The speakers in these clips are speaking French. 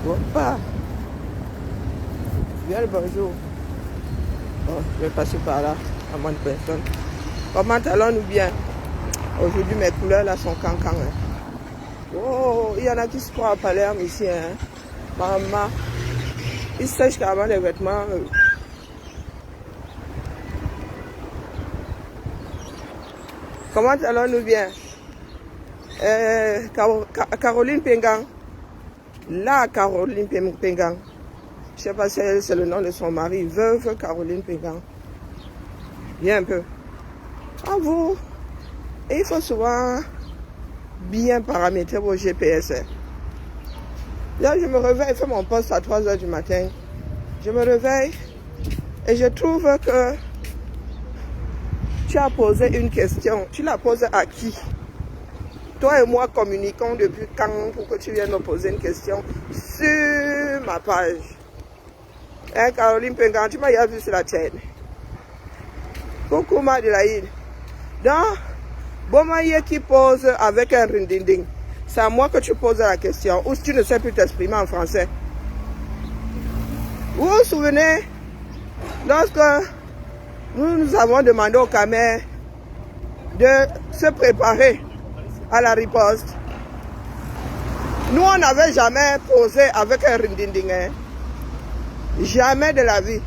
Opa. Bien le bonjour. Bon, je vais passer par là, à moins de personnes. Comment allons-nous bien? Aujourd'hui, mes couleurs là sont cancan. Hein. Oh, il y en a qui se croient à Palerme ici. Hein. Maman, ils sèchent carrément les vêtements. Comment allons-nous bien? Caroline Pengang. La Caroline Pengang. Je ne sais pas si c'est le nom de son mari. Veuve Caroline Pengang. Viens un peu. À vous. Et il faut souvent bien paramétrer vos GPS. Hein. Là, je me réveille, je fais mon poste à 3 h du matin. Je me réveille et je trouve que tu as posé une question. Tu la poses à qui? Toi et moi communiquons depuis quand pour que tu viennes me poser une question sur ma page. Hein, Caroline Pengang, tu m'as vu sur la chaîne. Coucou Madelaïde. Donc, Bomaye qui pose avec un rindinding. C'est à moi que tu poses la question. Ou si tu ne sais plus t'exprimer en français. Vous vous souvenez, lorsque nous avons demandé aux Khmers de se préparer à la riposte, nous on n'avait jamais posé avec un rindinding. Hein. Jamais de la vie.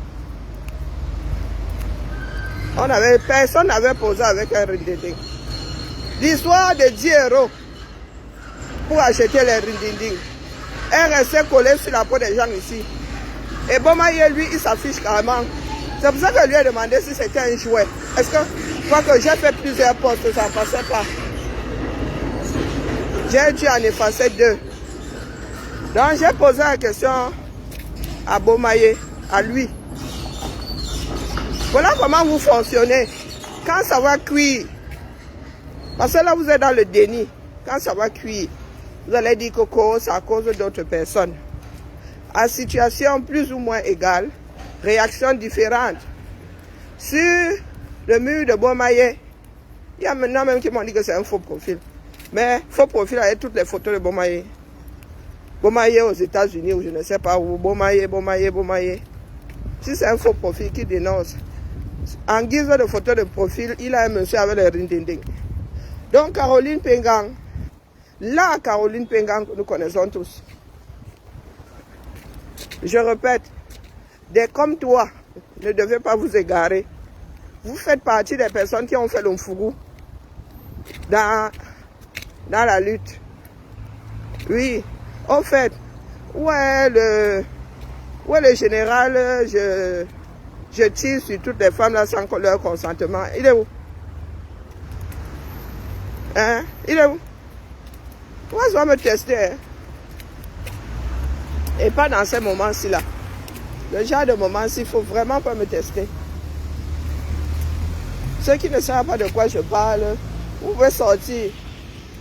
Personne n'avait posé avec un rindinding. L'histoire de 10 € pour acheter les rindinding est restée collée sur la peau des gens ici. Et Bomaye, lui, il s'affiche carrément. C'est pour ça que je lui ai demandé si c'était un jouet. Est-ce que, je crois que j'ai fait plusieurs postes, ça ne passait pas. J'ai dû en effacer 2. Donc j'ai posé la question à Bomaye, à lui. Voilà comment vous fonctionnez. Quand ça va cuire, parce que là vous êtes dans le déni. Quand ça va cuire, vous allez dire que c'est à cause d'autres personnes. À situation plus ou moins égale, réaction différente. Sur le mur de Bomaye, il y a maintenant même qui m'ont dit que c'est un faux profil. Mais faux profil avec toutes les photos de Bomaye. Bomaye aux États-Unis ou je ne sais pas où. Bomaye. Si c'est un faux profil qui dénonce, en guise de photo de profil, il a un monsieur avec le rindinding. Donc Caroline Pengang, la Caroline Pengang que nous connaissons tous. Je répète, des comme toi ne devez pas vous égarer. Vous faites partie des personnes qui ont fait l'omfougou dans la lutte. Oui, en fait, où est le général, je tire sur toutes les femmes là sans leur consentement. Il est où? Hein? Il est où? Pourquoi ça va me tester? Hein? Et pas dans ces moments-ci là. Le genre de moments-ci, il ne faut vraiment pas me tester. Ceux qui ne savent pas de quoi je parle, vous pouvez sortir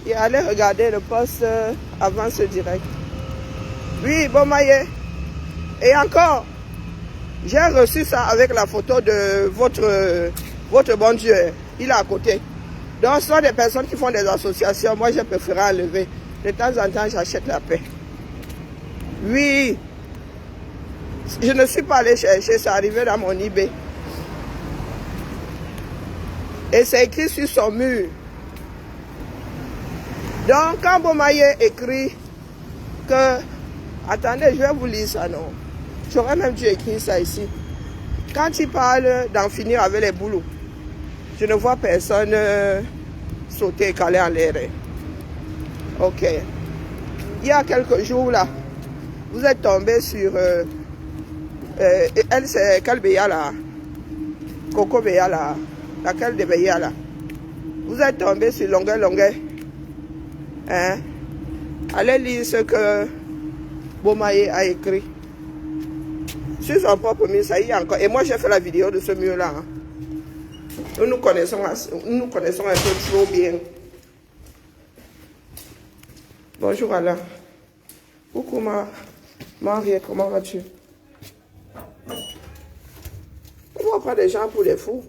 et aller regarder le post avant ce direct. Oui, Bomaye. Et encore, j'ai reçu ça avec la photo de votre bon Dieu. Il est à côté. Donc, ce sont des personnes qui font des associations. Moi, je préfère enlever. De temps en temps, j'achète la paix. Oui. Je ne suis pas allé chercher, c'est arrivé dans mon eBay. Et c'est écrit sur son mur. Donc, quand Bomaye écrit que... Attendez, je vais vous lire ça, non? J'aurais même dû écrire ça ici. Quand il parle d'en finir avec les boulots, je ne vois personne sauter et caler en l'air. Ok. Il y a quelques jours, là, vous êtes tombé sur... elle, c'est quelle Béa, là? Coco Béa, là? Laquelle de Béa, là? Vous êtes tombé sur longueur. Hein? Allez lire ce que Bomaye a écrit. Sur son propre mur, ça y est encore. Et moi, j'ai fait la vidéo de ce mur-là. Hein. Nous nous connaissons un peu trop bien. Bonjour Alain. Coucou Marie, comment vas-tu? On prend des gens pour des fous.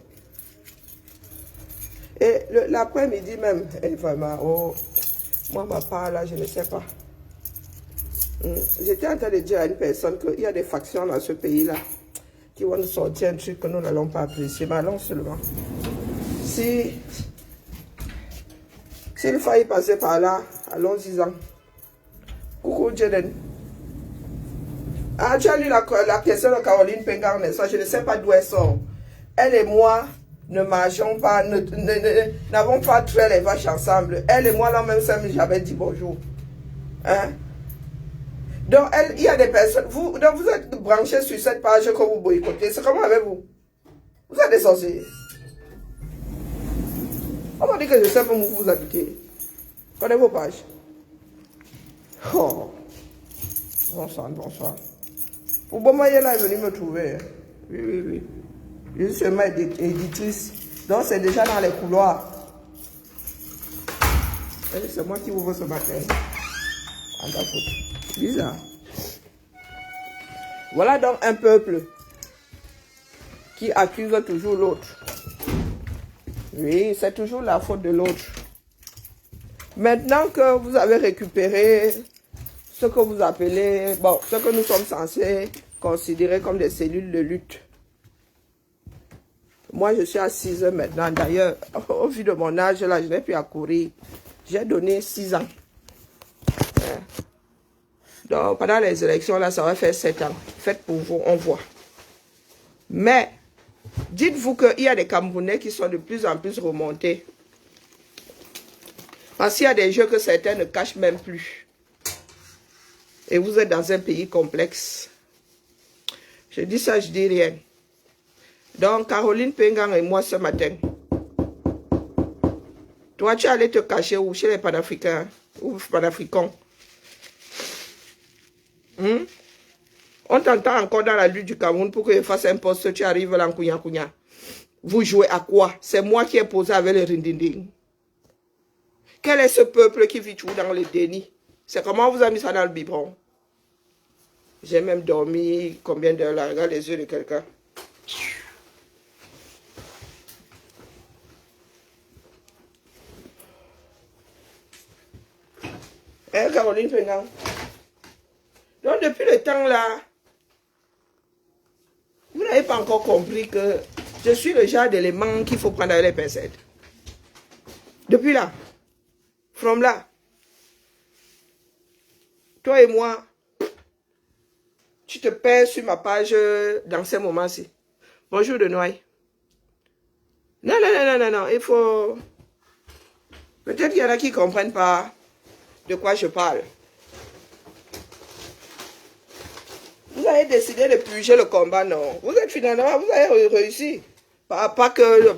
Et l'après-midi même, elle vraiment, oh, moi ma part là, je ne sais pas. J'étais en train de dire à une personne qu'il y a des factions dans ce pays-là qui vont nous sortir un truc que nous n'allons pas apprécier. Mais allons seulement. Si il faille passer par là, allons-y-en. Coucou Jaden. Ah, tu as lu la question de Caroline Pengang, n'est-ce pas? Je ne sais pas d'où elle sort. Elle et moi ne marchons pas, n'avons pas trait les vaches ensemble. Elle et moi, là même, j'avais dit bonjour. Hein? Donc, il y a des personnes, donc vous êtes branchés sur cette page que vous boycottez. C'est comment avec vous? Vous êtes des sorciers. On m'a dit que je sais où vous habitez. Connaissez vos pages. Oh. Bonsoir, bonsoir. Pour Bomaye là est venu me trouver. Oui, oui, oui. Je suis seulement éditrice. Donc c'est déjà dans les couloirs. C'est moi qui ouvre ce matin. En ta faute. Bizarre. Voilà donc un peuple qui accuse toujours l'autre. Oui, c'est toujours la faute de l'autre. Maintenant que vous avez récupéré ce que vous appelez, bon, ce que nous sommes censés considérer comme des cellules de lutte. Moi, je suis assise maintenant. D'ailleurs, au vu de mon âge, là, je n'ai plus à courir. J'ai donné 6 ans. Donc, pendant les élections, là, ça va faire 7 ans. Faites pour vous, on voit. Mais, dites-vous qu'il y a des Camerounais qui sont de plus en plus remontés. Parce qu'il y a des jeux que certains ne cachent même plus. Et vous êtes dans un pays complexe. Je dis ça, je dis rien. Donc, Caroline Pengang et moi ce matin. Toi, tu es allé te cacher où? Chez les panafricains ou panafricains. On t'entend encore dans la lutte du Cameroun pour que je fasse un poste. Tu arrives là en Kounya. Vous jouez à quoi? C'est moi qui ai posé avec le Rindinding. Quel est ce peuple qui vit tout dans le déni? C'est comment on vous a mis ça dans le biberon? J'ai même dormi combien d'heures là? Regarde les yeux de quelqu'un. Hein, Caroline Pengang? Donc depuis le temps là, vous n'avez pas encore compris que je suis le genre d'élément qu'il faut prendre avec les pincettes. Depuis là, from là, toi et moi, tu te perds sur ma page dans ces moments-ci. Bonjour de Noailles. Non, il faut... Peut-être qu'il y en a qui ne comprennent pas de quoi je parle. Vous avez décidé de purger le combat, non? Vous êtes finalement, vous avez réussi. Pas que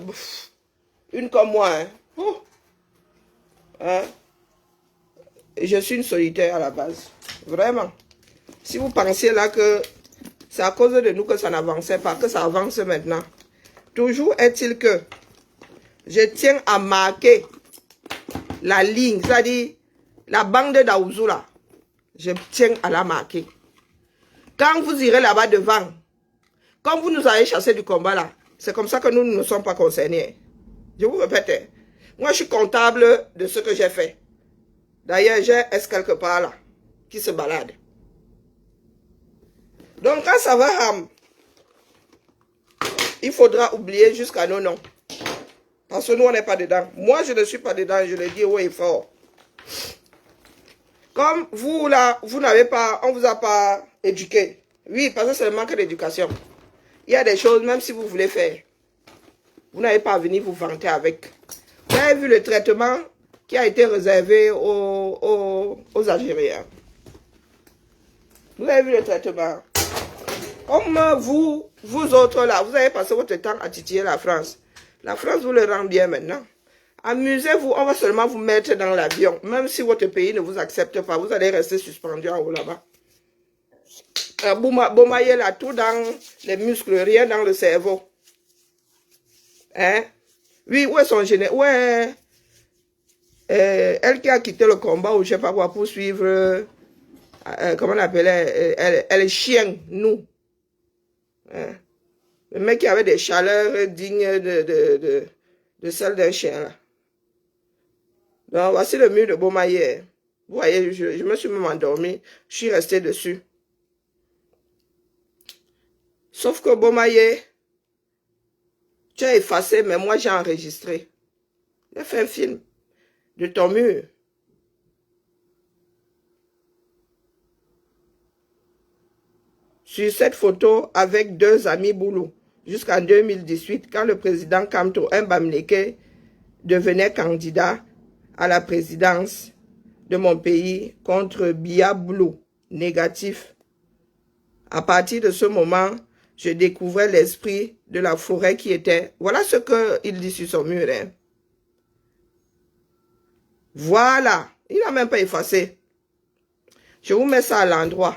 une comme moi, hein. Oh. Hein? Je suis une solitaire à la base. Vraiment. Si vous pensez là que c'est à cause de nous que ça n'avançait pas, que ça avance maintenant. Toujours est-il que je tiens à marquer la ligne, c'est-à-dire la bande d'Aouzou là. Je tiens à la marquer. Quand vous irez là-bas devant, comme vous nous avez chassé du combat là, c'est comme ça que nous ne sommes pas concernés. Je vous répète, moi je suis comptable de ce que j'ai fait. D'ailleurs, j'ai S quelque part là, qui se balade. Donc quand ça va, il faudra oublier jusqu'à nos noms. Parce que nous, on n'est pas dedans. Moi, je ne suis pas dedans, je le dis haut et fort. Comme vous là, vous n'avez pas, on ne vous a pas éduqué. Oui, parce que c'est le manque d'éducation. Il y a des choses, même si vous voulez faire, vous n'avez pas à venir vous vanter avec. Vous avez vu le traitement qui a été réservé aux Algériens. Vous avez vu le traitement. Comme vous autres là, vous avez passé votre temps à titiller la France. La France vous le rend bien maintenant. Amusez-vous, on va seulement vous mettre dans l'avion. Même si votre pays ne vous accepte pas, vous allez rester suspendu en haut là-bas. Bomaye là, tout dans les muscles, rien dans le cerveau. Hein? Oui, où est son général? Où est elle qui a quitté le combat ou je sais pas quoi pour suivre, comment on appelait, elle est chien, nous. Hein? Le mec qui avait des chaleurs dignes de celle d'un chien là. Donc voici le mur de Bomaye. Vous voyez, je me suis même endormi. Je suis resté dessus. Sauf que Bomaye, tu as effacé, mais moi j'ai enregistré. J'ai fait un film de ton mur. Sur cette photo avec 2 amis Boulou, jusqu'en 2018, quand le président Kamto Mbamleke devenait candidat à la présidence de mon pays contre Biya Boulou, négatif. À partir de ce moment, je découvrais l'esprit de la forêt qui était... Voilà ce qu'il dit sur son mur. Hein. Voilà. Il n'a même pas effacé. Je vous mets ça à l'endroit.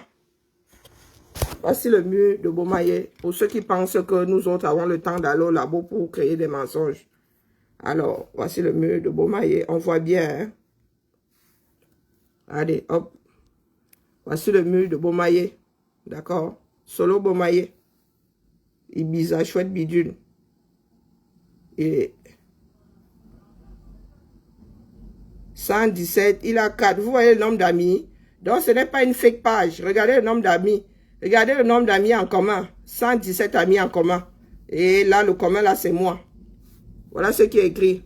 Voici le mur de Bomaye. Pour ceux qui pensent que nous autres avons le temps d'aller au labo pour créer des mensonges. Alors, voici le mur de Bomaye. On voit bien. Hein? Allez, hop. Voici le mur de Bomaye. D'accord? Solo Bomaye. Ibiza, chouette bidule. Et 117, il a 4. Vous voyez le nombre d'amis? Donc, ce n'est pas une fake page. Regardez le nombre d'amis. Regardez le nombre d'amis en commun. 117 amis en commun. Et là, le commun, là, c'est moi. Voilà ce qui est écrit.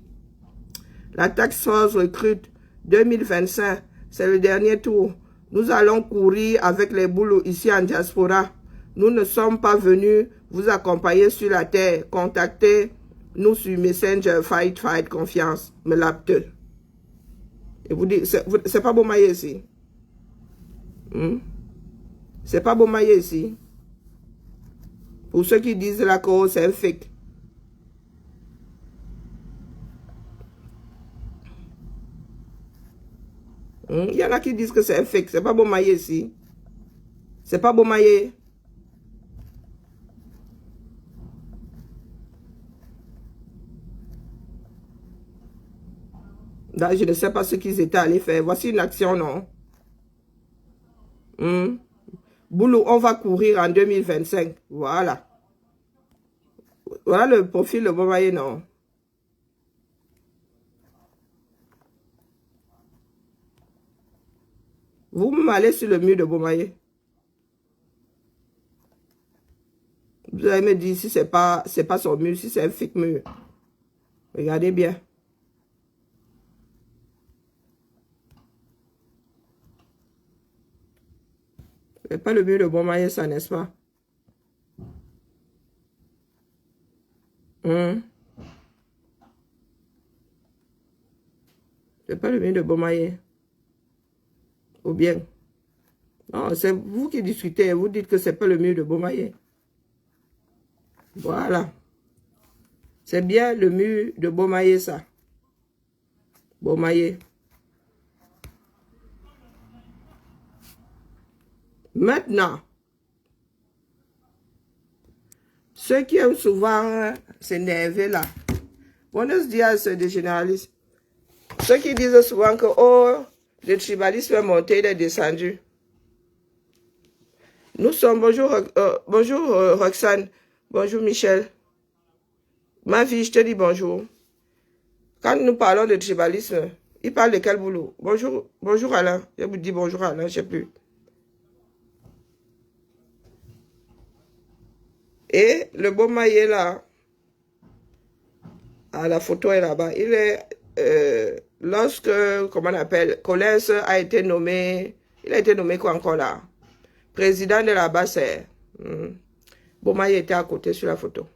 La taxe force recrute 2025. C'est le dernier tour. Nous allons courir avec les boulots ici en diaspora. Nous ne sommes pas venus vous accompagner sur la terre. Contactez-nous sur Messenger, Fight, Confiance, Melapte. Et vous dites, c'est pas Bomaye ici. C'est pas Bomaye ici. Pour ceux qui disent là que c'est un fake. Il y en a qui disent que c'est un fake. C'est pas Bomaye ici. C'est pas Bomaye. Là, je ne sais pas ce qu'ils étaient allés faire. Voici une action, non? Boulou, on va courir en 2025. Voilà. Voilà le profil de Bomaye, non? Vous m'allez sur le mur de Bomaye. Vous allez me dire si c'est pas son mur, si c'est un fake mur. Regardez bien. C'est pas le mur de Bomaye, ça, n'est-ce pas? C'est pas le mur de Bomaye. Ou bien. Non, c'est vous qui discutez. Vous dites que c'est pas le mur de Bomaye. Voilà. C'est bien le mur de Bomaye, ça. Bomaye. Maintenant, ceux qui aiment souvent s'énerver là, buenos dias des généralistes. Ceux qui disent souvent que oh, le tribalisme est monté, il est descendu. Nous sommes, bonjour Roxane, bonjour Michel. Ma fille, je te dis bonjour. Quand nous parlons de tribalisme, il parle de quel boulot? Bonjour Alain. Je vous dis bonjour Alain, je ne sais plus. Et le Bomaye là, la photo est là-bas. Il est, lorsque, comment on appelle, Collins a été nommé, il a été nommé quoi encore là? Président de la base, Bomaye était à côté sur la photo.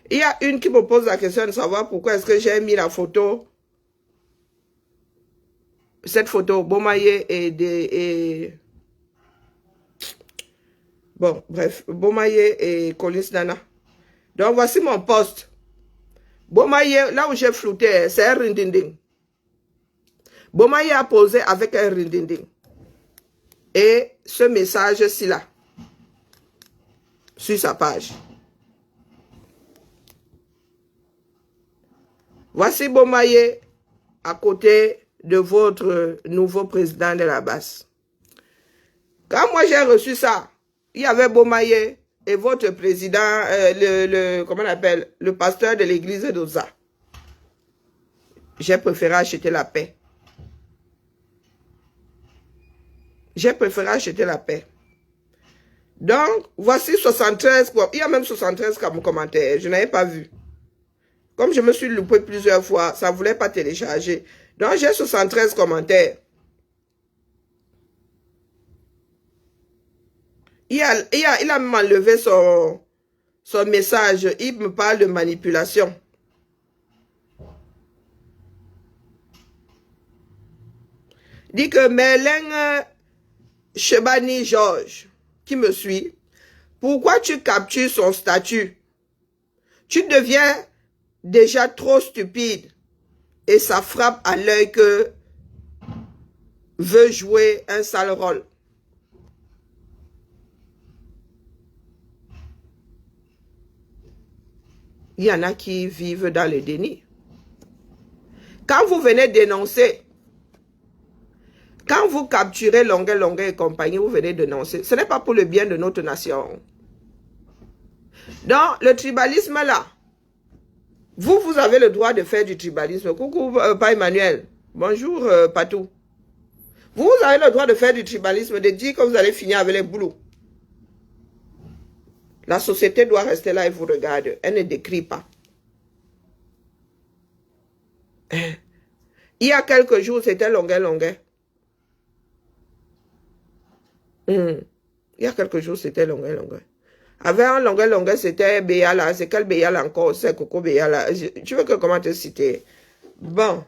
Il y a une qui me pose la question de savoir pourquoi est-ce que j'ai mis la photo, cette photo, Bomaye et bon, bref, Bomaye et Collins Nana. Donc, voici mon poste. Bomaye, là où j'ai flouté, c'est un rindinding. Bomaye a posé avec un rindinding. Et ce message-ci là, sur sa page. Voici Bomaye à côté de votre nouveau président de la base. Quand moi j'ai reçu ça, il y avait Bomaye et votre président, comment on appelle, le pasteur de l'église d'Oza. J'ai préféré acheter la paix. J'ai préféré acheter la paix. Donc, voici 73, il y a même 73 commentaires, je n'avais pas vu. Comme je me suis loupé plusieurs fois, ça ne voulait pas télécharger. Donc, j'ai 73 commentaires. Il a même enlevé son message. Il me parle de manipulation. Il dit que Merlin Chebani Georges, qui me suit, pourquoi tu captures son statut? Tu deviens déjà trop stupide et ça frappe à l'œil que veut jouer un sale rôle. Il y en a qui vivent dans le déni. Quand vous venez dénoncer, quand vous capturez Longueuil et compagnie, vous venez dénoncer, ce n'est pas pour le bien de notre nation. Donc, le tribalisme là, vous avez le droit de faire du tribalisme. Coucou, pas Emmanuel. Bonjour, Patou. Vous avez le droit de faire du tribalisme, de dire que vous allez finir avec les boulots. La société doit rester là et vous regarde. Elle ne décrit pas. Il y a quelques jours, c'était Longueuil. Il y a quelques jours, c'était Longueuil. Avec un Longueuil, c'était Béala. C'est quel Béala encore? C'est Coco Béala. Tu veux que comment te citer? Bon.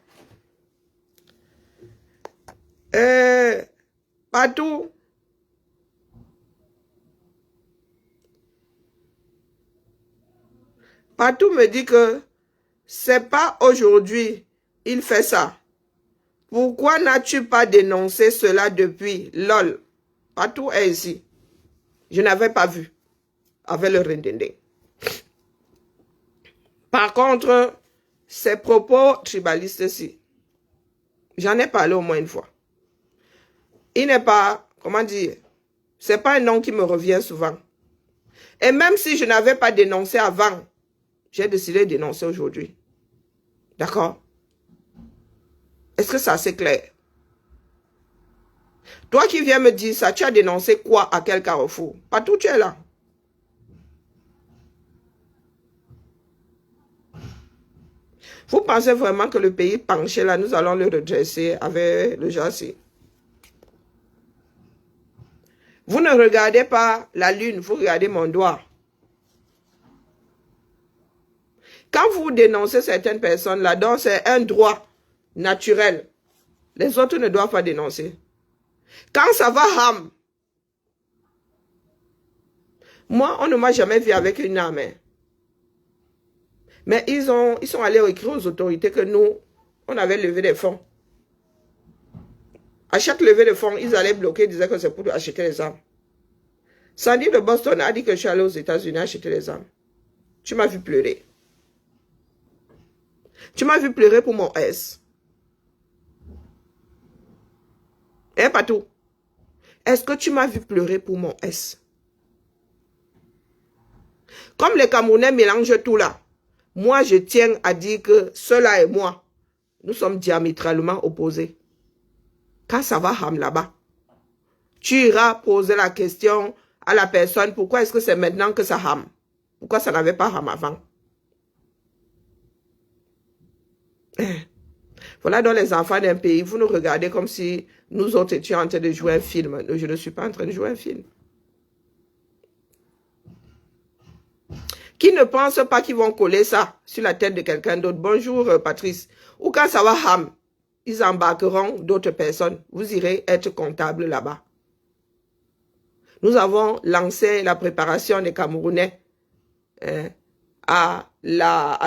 Patou. Patou me dit que c'est pas aujourd'hui il fait ça. Pourquoi n'as-tu pas dénoncé cela depuis? Lol. Patou est ici. Je n'avais pas vu avec le Rendende. Par contre, ces propos tribalistes-ci, j'en ai parlé au moins une fois. Il n'est pas, comment dire, c'est pas un nom qui me revient souvent. Et même si je n'avais pas dénoncé avant, j'ai décidé de dénoncer aujourd'hui. D'accord? Est-ce que ça c'est clair? Toi qui viens me dire ça, tu as dénoncé quoi à quel carrefour? Partout tu es là. Vous pensez vraiment que le pays penché là, nous allons le redresser avec le Jassi? Vous ne regardez pas la lune, vous regardez mon doigt. Quand vous dénoncez certaines personnes là, donc c'est un droit naturel. Les autres ne doivent pas dénoncer. Quand ça va ham, moi on ne m'a jamais vu avec une arme. Mais ils sont allés écrire aux autorités que nous, on avait levé des fonds. À chaque levée de fonds, ils allaient bloquer, ils disaient que c'est pour acheter les armes. Sandy de Boston a dit que je suis allé aux États-Unis acheter les armes. Tu m'as vu pleurer. Tu m'as vu pleurer pour mon S. Hein, Patou? Est-ce que tu m'as vu pleurer pour mon S? Comme les Camerounais mélangent tout là, moi je tiens à dire que cela et moi, nous sommes diamétralement opposés. Quand ça va ham là-bas, tu iras poser la question à la personne, pourquoi est-ce que c'est maintenant que ça ham? Pourquoi ça n'avait pas ham avant? Voilà donc les enfants d'un pays, vous nous regardez comme si nous autres étions en train de jouer un film. Je ne suis pas en train de jouer un film. Qui ne pense pas qu'ils vont coller ça sur la tête de quelqu'un d'autre? Bonjour Patrice. Ou quand ça va ham, ils embarqueront d'autres personnes. Vous irez être comptable là-bas. Nous avons lancé la préparation des Camerounais à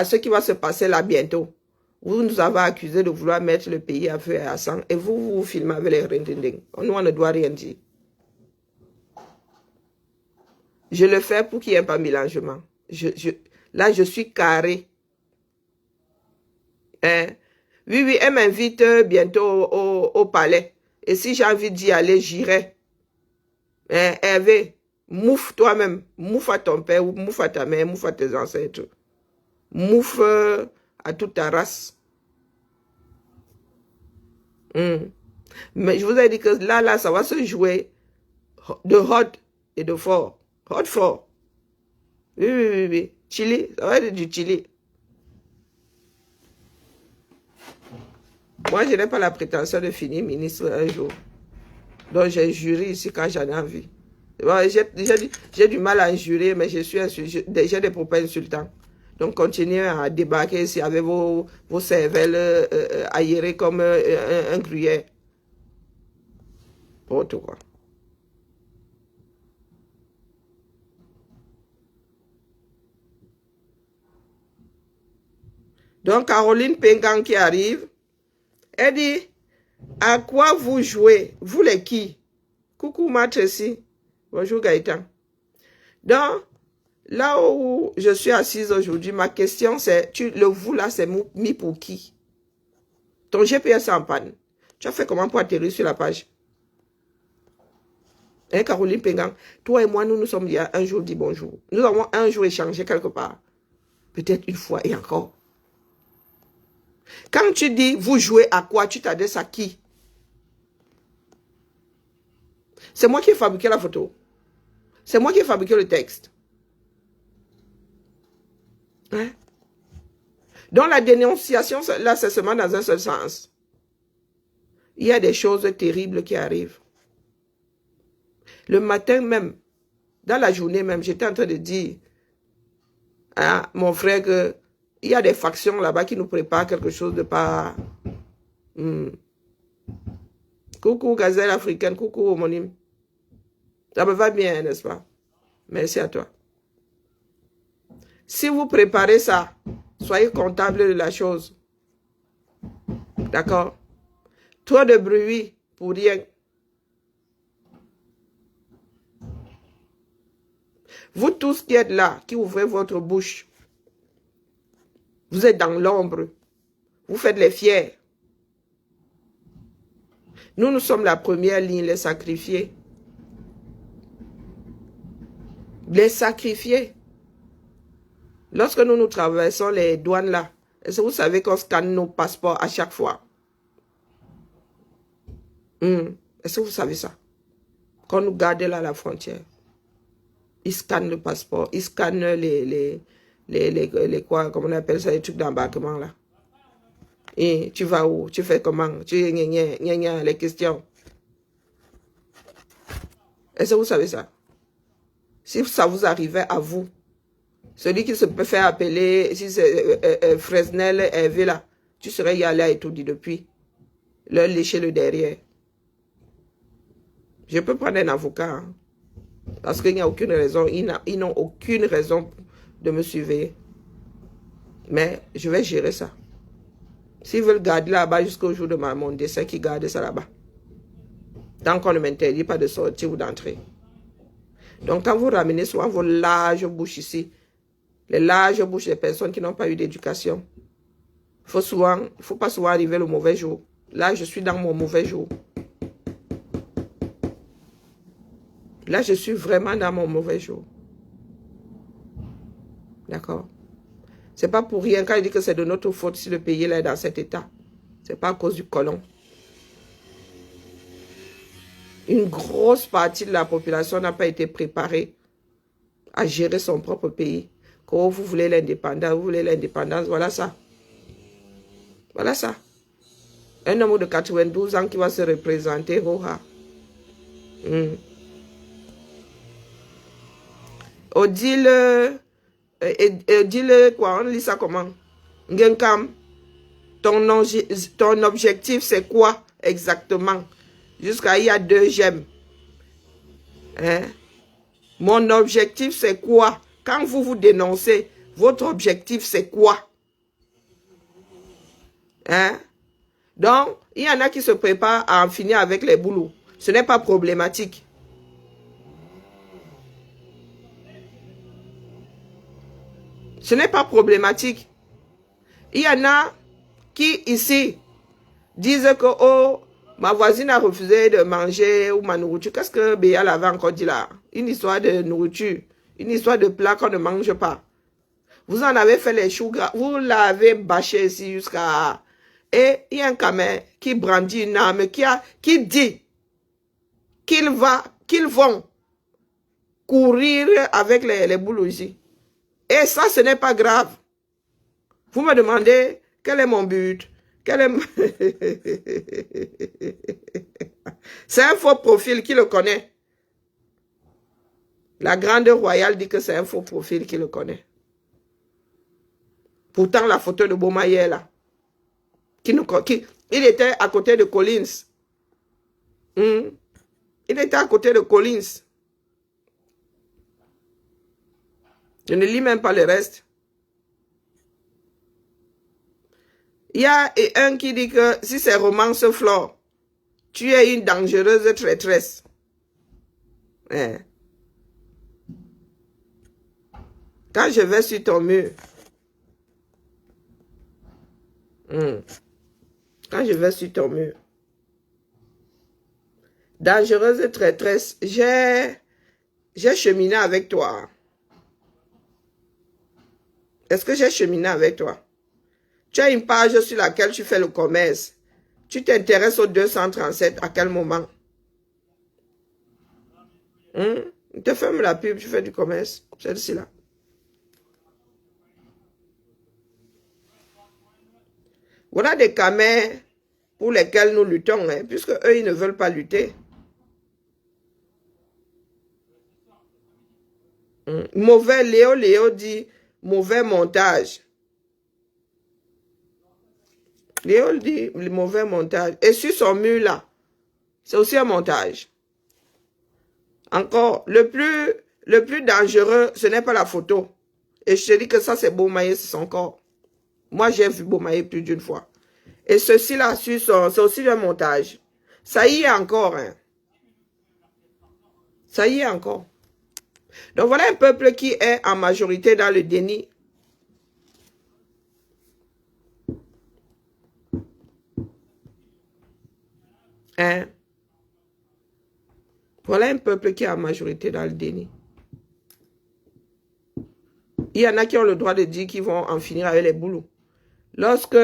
ce qui va se passer là bientôt. Vous nous avez accusé de vouloir mettre le pays à feu et à sang et vous filmez avec les rendinding. Nous, on ne doit rien dire. Je le fais pour qu'il n'y ait pas mélangement. Là, je suis carré. Oui, elle m'invite bientôt au palais. Et si j'ai envie d'y aller, j'irai. Hervé, mouffe toi-même. Mouffe à ton père, mouffe à ta mère, mouffe à tes ancêtres. Mouffe à toute ta race. Mais je vous ai dit que là, ça va se jouer de hot et de fort. Hot fort. Oui. Chili, ça va être du chili. Moi, je n'ai pas la prétention de finir ministre un jour. Donc, j'ai juré ici quand j'en ai envie. Bon, j'ai du mal à injurer, mais j'ai des propos insultants. Donc, continuez à débarquer ici avec vos cervelles aérées comme un gruyère. Autre quoi. Donc, Caroline Pengan qui arrive, elle dit, à quoi vous jouez? Vous les qui? Coucou Matresi. Bonjour Gaëtan. Donc, là où je suis assise aujourd'hui, ma question c'est, le vous là, c'est mis pour qui? Ton GPS est en panne. Tu as fait comment pour atterrir sur la page? Hein, Caroline Pengan, toi et moi, nous sommes il y a un jour dit bonjour. Nous avons un jour échangé quelque part. Peut-être une fois et encore. Quand tu dis vous jouez à quoi, tu t'adresses à qui? C'est moi qui ai fabriqué la photo. C'est moi qui ai fabriqué le texte. Hein? Donc la dénonciation, là, c'est seulement dans un seul sens. Il y a des choses terribles qui arrivent. Le matin même, dans la journée même, j'étais en train de dire à mon frère que il y a des factions là-bas qui nous préparent quelque chose de pas... Coucou gazelle africaine, coucou homonyme. Ça me va bien, n'est-ce pas? Merci à toi. Si vous préparez ça, soyez comptable de la chose. D'accord? Trop de bruit pour rien. Vous tous qui êtes là, qui ouvrez votre bouche, vous êtes dans l'ombre. Vous faites les fiers. Nous sommes la première ligne, les sacrifiés. Les sacrifiés. Lorsque nous traversons les douanes là, est-ce que vous savez qu'on scanne nos passeports à chaque fois? Est-ce que vous savez ça? Quand nous gardons là à la frontière, ils scannent le passeport, ils scannent les quoi, comment on appelle ça, les trucs d'embarquement là. Et tu vas où? Tu fais comment? Les questions. Est-ce que vous savez ça? Si ça vous arrivait à vous, celui qui se peut faire appeler, si c'est Fresnel, Hervé là, tu serais y allé à Étoudi depuis. Leur lécher le derrière. Je peux prendre un avocat. Hein, parce qu'il n'y a aucune raison, ils n'ont aucune raison de me surveiller. Mais je vais gérer ça. S'ils veulent garder là-bas jusqu'au jour de mon décès, qu'ils gardent ça là-bas. Tant qu'on ne m'interdit pas de sortir ou d'entrer. Donc quand vous ramenez souvent vos larges bouches ici, les larges bouches des personnes qui n'ont pas eu d'éducation, il ne faut pas souvent arriver le mauvais jour. Là, je suis dans mon mauvais jour. Là, je suis vraiment dans mon mauvais jour. D'accord? C'est pas pour rien quand je dis que c'est de notre faute si le pays là est dans cet état. C'est pas à cause du colon. Une grosse partie de la population n'a pas été préparée à gérer son propre pays. Quand vous voulez l'indépendance, voilà ça. Voilà ça. Un homme de 92 ans qui va se représenter, Odile, quoi, on lit ça comment? Ngenkam, ton objectif c'est quoi exactement? Jusqu'à il y a 2 j'aime. Hein? Mon objectif c'est quoi? Quand vous vous dénoncez, votre objectif c'est quoi? Hein? Donc, il y en a qui se préparent à en finir avec les boulots. Ce n'est pas problématique. Ce n'est pas problématique. Il y en a qui, ici, disent que, oh, ma voisine a refusé de manger ou ma nourriture. Qu'est-ce que Béal avait encore dit là? Une histoire de nourriture. Une histoire de plat qu'on ne mange pas. Vous en avez fait les choux gras. Vous l'avez bâché ici jusqu'à Et il y a un camet qui brandit une arme, qui dit qu'ils vont courir avec les boules ici. Et ça, ce n'est pas grave. Vous me demandez quel est mon but. C'est un faux profil qui le connaît. La grande royale dit que c'est un faux profil qui le connaît. Pourtant, la photo de Bomaye est là. Il était à côté de Collins. Il était à côté de Collins. Je ne lis même pas le reste. Il y a un qui dit que si c'est Romance Flore, tu es une dangereuse traîtresse. Quand je vais sur ton mur, quand je vais sur ton mur, dangereuse traîtresse, j'ai cheminé avec toi. Est-ce que j'ai cheminé avec toi? Tu as une page sur laquelle tu fais le commerce. Tu t'intéresses au 237 à quel moment? Tu te fermes la pub, tu fais du commerce. Celle-ci là. Voilà des camés pour lesquels nous luttons, hein, puisque eux, ils ne veulent pas lutter. Mauvais, Léo dit mauvais montage. Léo dit mauvais montage. Et sur son mur là, c'est aussi un montage. Encore, le plus dangereux, ce n'est pas la photo. Et je te dis que ça, c'est Bomaye, c'est son corps. Moi, j'ai vu Bomaye plus d'une fois. Et ceci là, c'est aussi un montage. Ça y est encore. Hein. Ça y est encore. Donc voilà un peuple qui est en majorité dans le déni. Hein? Voilà un peuple qui est en majorité dans le déni. Il y en a qui ont le droit de dire qu'ils vont en finir avec les boulots. Lorsque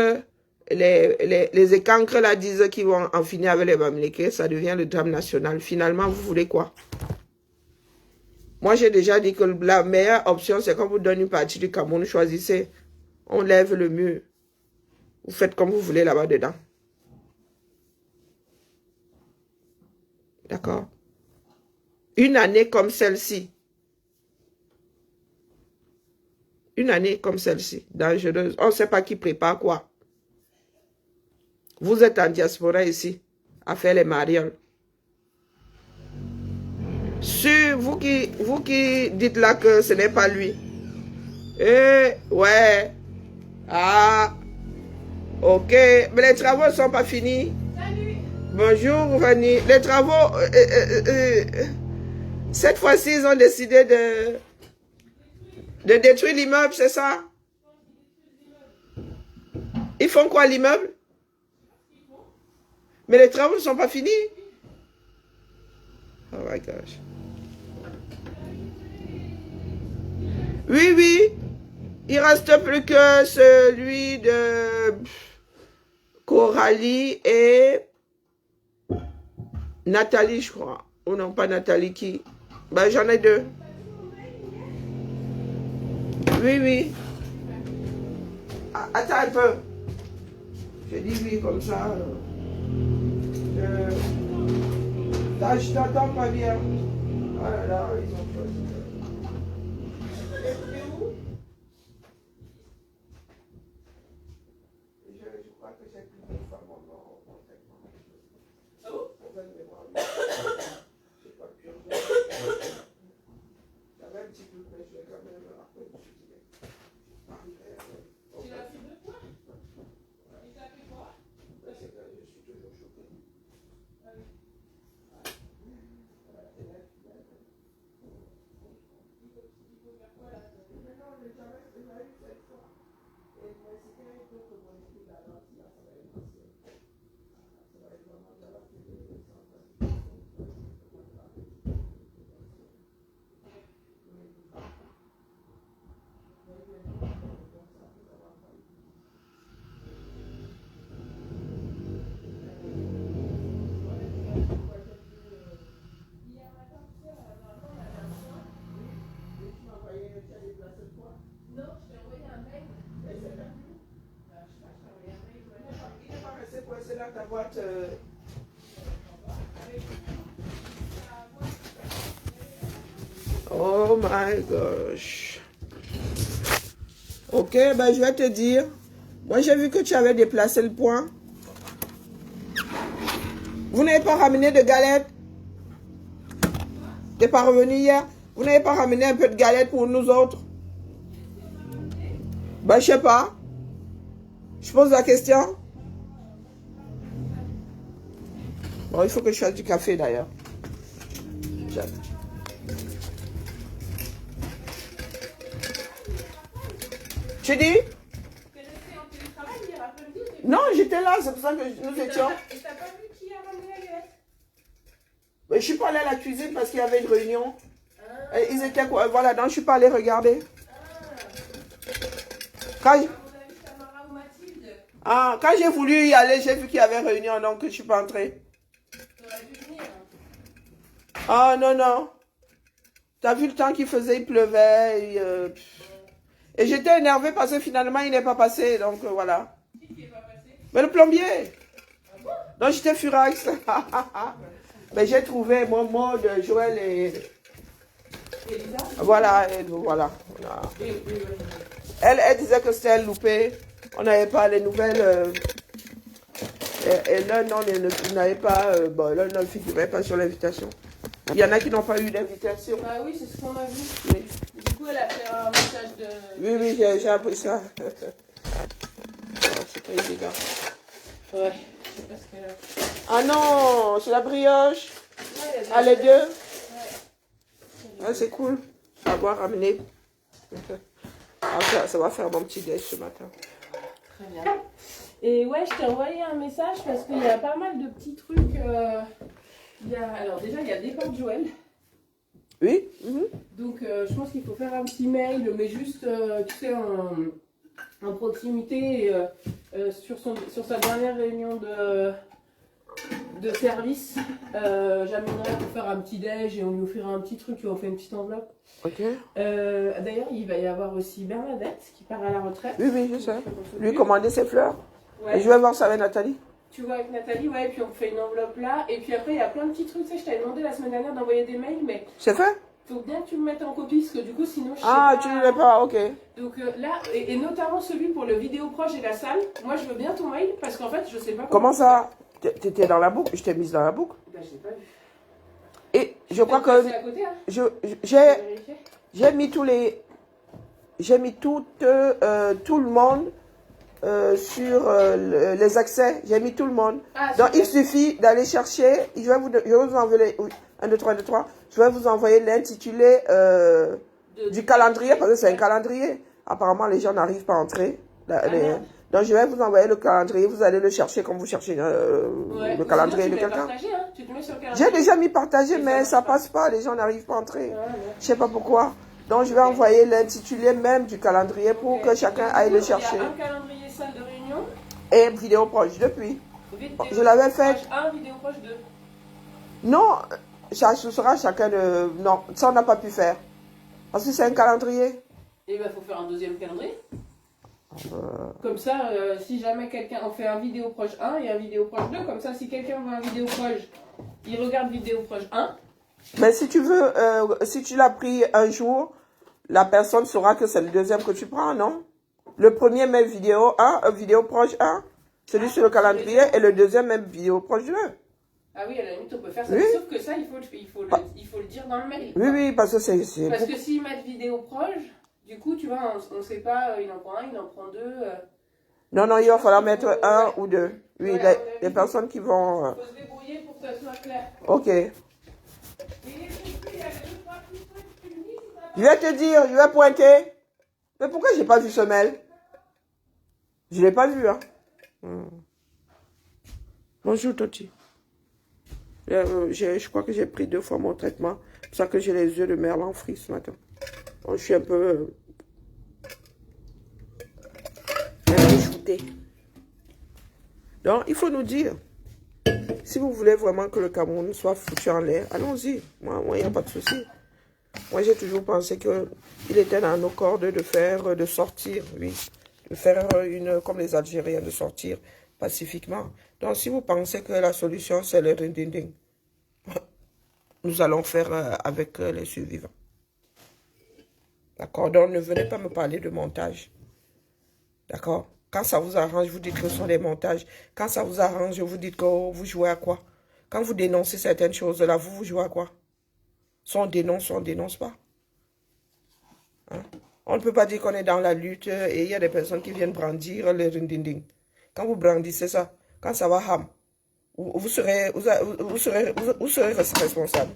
les écancres là disent qu'ils vont en finir avec les Bamileke, ça devient le drame national. Finalement, vous voulez quoi? Moi, j'ai déjà dit que la meilleure option, c'est quand vous donnez une partie du Cameroun, choisissez. On lève le mur. Vous faites comme vous voulez là-bas dedans. D'accord? Une année comme celle-ci. Une année comme celle-ci, dangereuse. On ne sait pas qui prépare quoi. Vous êtes en diaspora ici, à faire les marioles. Sur vous qui dites là que ce n'est pas lui. Ouais. Ah, ok. Mais les travaux ne sont pas finis. Salut. Bonjour, Vanny. Les travaux, cette fois-ci, ils ont décidé de détruire l'immeuble, c'est ça? Ils font quoi, l'immeuble? Mais les travaux ne sont pas finis. Oh my gosh. Oui, oui. Il reste plus que celui de Coralie et Nathalie, je crois. Ou non, pas Nathalie, qui? Ben, j'en ai deux. Oui, oui. Attends un peu. Je dis oui comme ça. Je t'entends pas bien. Oh là là, ils ont choisi. Je crois que j'ai plus de femmes en traitement. Problème de mémoire. Je sais pas plus. J'avais un petit peu, mais je vais quand même après. Tu l'as fait deux fois? Il t'a fait quoi? C'est que je suis toujours choqué. Ta boîte. Oh my gosh. Ok, ben je vais te dire. Moi, j'ai vu que tu avais déplacé le point. Vous n'avez pas ramené de galettes? Tu n'es pas revenu hier? Vous n'avez pas ramené un peu de galettes pour nous autres? Ben, je sais pas. Je pose la question. Bon, il faut que je fasse du café d'ailleurs. Tu dis? Non, j'étais là, c'est pour ça que nous étions. Et t'as pas vu qui a ramené la galette? Mais je suis pas allée à la cuisine parce qu'il y avait une réunion. Et ils étaient quoi? Voilà, donc je suis pas allée regarder. Quand j'ai voulu y aller, j'ai vu qu'il y avait réunion, donc je suis pas entrée. Ah non, non. T'as vu le temps qu'il faisait, il pleuvait. Et j'étais énervée parce que finalement, il n'est pas passé, donc voilà. Qui n'est pas passé? Mais le plombier. Donc j'étais furax. Mais j'ai trouvé mon mot de Joël et... Elisa? Voilà, et voilà. Elle disait que c'était loupé. On n'avait pas les nouvelles. Et là, non, il n'avait pas. Bon, là, ne figurait pas sur l'invitation. Il y en a qui n'ont pas eu d'invitation. Ah oui, c'est ce qu'on a vu. Oui, Du coup, elle a fait un message de... oui, j'ai appris ça. C'est pas évident. Ouais, je sais pas ce qu'elle a fait. Ah non, c'est la brioche. Ouais, Ah, les deux. Ouais. Ah, c'est cool. Avoir ramené. Ah, ça va faire mon petit déj ce matin. Très bien. Et ouais, je t'ai envoyé un message parce qu'il y a pas mal de petits trucs. Alors déjà, il y a le départ de Joël. Oui. Donc je pense qu'il faut faire un petit mail, mais juste, tu sais, en proximité, sur sa dernière réunion de service, j'amènerai pour faire un petit déj et on lui offrira un petit truc, on fait une petite enveloppe. Ok. D'ailleurs, il va y avoir aussi Bernadette qui part à la retraite. Oui, je sais. Lui commander ses fleurs. Ouais. Et je vais voir ça avec Nathalie. Tu vois avec Nathalie, ouais, et puis on fait une enveloppe là. Et puis après, il y a plein de petits trucs. Tu sais, je t'avais demandé la semaine dernière d'envoyer des mails, mais C'est fait? faut bien que tu me mettes en copie, parce que du coup, sinon, je sais Ah, pas. tu ne l'as pas, ok. Donc là, et notamment celui pour le vidéo proche et la salle, moi, je veux bien ton mail, parce qu'en fait, je sais pas Comment ça? T'étais dans la boucle? Je t'ai mise dans la boucle. Bah, je l'ai pas vu. Et je crois que C'est à côté, hein. j'ai mis tous les... J'ai mis tout le monde sur les accès. J'ai mis tout le monde. Ah, donc, super. il suffit d'aller chercher. Je vais vous envoyer... Oui, 1, 2, 3, 1, 2, 3. Je vais vous envoyer l'intitulé du calendrier, parce que c'est un calendrier. Apparemment, les gens n'arrivent pas à entrer. Donc, je vais vous envoyer le calendrier. Vous allez le chercher comme vous cherchez le calendrier de quelqu'un. Hein. Tu te mets sur le calendrier. J'ai déjà mis partager, Et mais ça ça marche passe pas. Les gens n'arrivent pas à entrer. Ouais. Je sais pas pourquoi. Donc, je vais envoyer l'intitulé même du calendrier pour que chacun aille le chercher. Il y a un calendrier salle de réunion. Et vidéo proche depuis. Je l'avais fait. Un vidéo proche 2. Non, ça ce sera chacun de... Non, ça on n'a pas pu faire. Parce que c'est un calendrier. Et ben, faut faire un deuxième calendrier. Comme ça, si jamais quelqu'un... On fait un vidéo proche 1 et un vidéo proche 2. Comme ça, si quelqu'un veut un vidéo proche, il regarde vidéo proche 1. Mais si tu veux, si tu l'as pris un jour, la personne saura que c'est le deuxième que tu prends, non? Le premier met vidéo 1, vidéo proche 1, celui sur le calendrier, et le deuxième met vidéo proche 2. Ah oui, à la limite, on peut faire ça. Oui. Sauf que ça, il faut le dire dans le mail. Oui, parce que c'est... Parce que s'ils mettent vidéo proche, du coup, tu vois, on ne sait pas, il en prend un, il en prend deux. Non, il va falloir mettre un ou deux. Oui, Ouais, les personnes qui vont... Il faut se débrouiller pour que ça soit clair. Ok. Et il y a 2-3 petits trucs que tu me dis, si ça va. Je vais te dire, je vais pointer. Mais pourquoi j'ai pas vu ce mail? Je l'ai pas vu, hein. Bonjour, Toti. Je crois que j'ai pris 2 fois mon traitement. C'est pour ça que j'ai les yeux de merlan frits ce matin. Bon, je suis un peu... shooté. Donc, il faut nous dire. Si vous voulez vraiment que le Cameroun soit foutu en l'air, allons-y. Moi, il n'y a pas de souci. Moi, j'ai toujours pensé qu'il était dans nos cordes de sortir, oui. De faire comme les Algériens, de sortir pacifiquement. Donc, si vous pensez que la solution, c'est le rindinding, nous allons faire avec les survivants. D'accord? Donc, ne venez pas me parler de montage. D'accord? Quand ça vous arrange, vous dites que ce sont des montages. Quand ça vous arrange, vous dites que vous jouez à quoi? Quand vous dénoncez certaines choses-là, vous jouez à quoi? Soit on dénonce, soit on ne dénonce pas. Hein? On ne peut pas dire qu'on est dans la lutte et il y a des personnes qui viennent brandir le rindinding. Quand vous brandissez ça, quand ça va ham, vous serez responsable.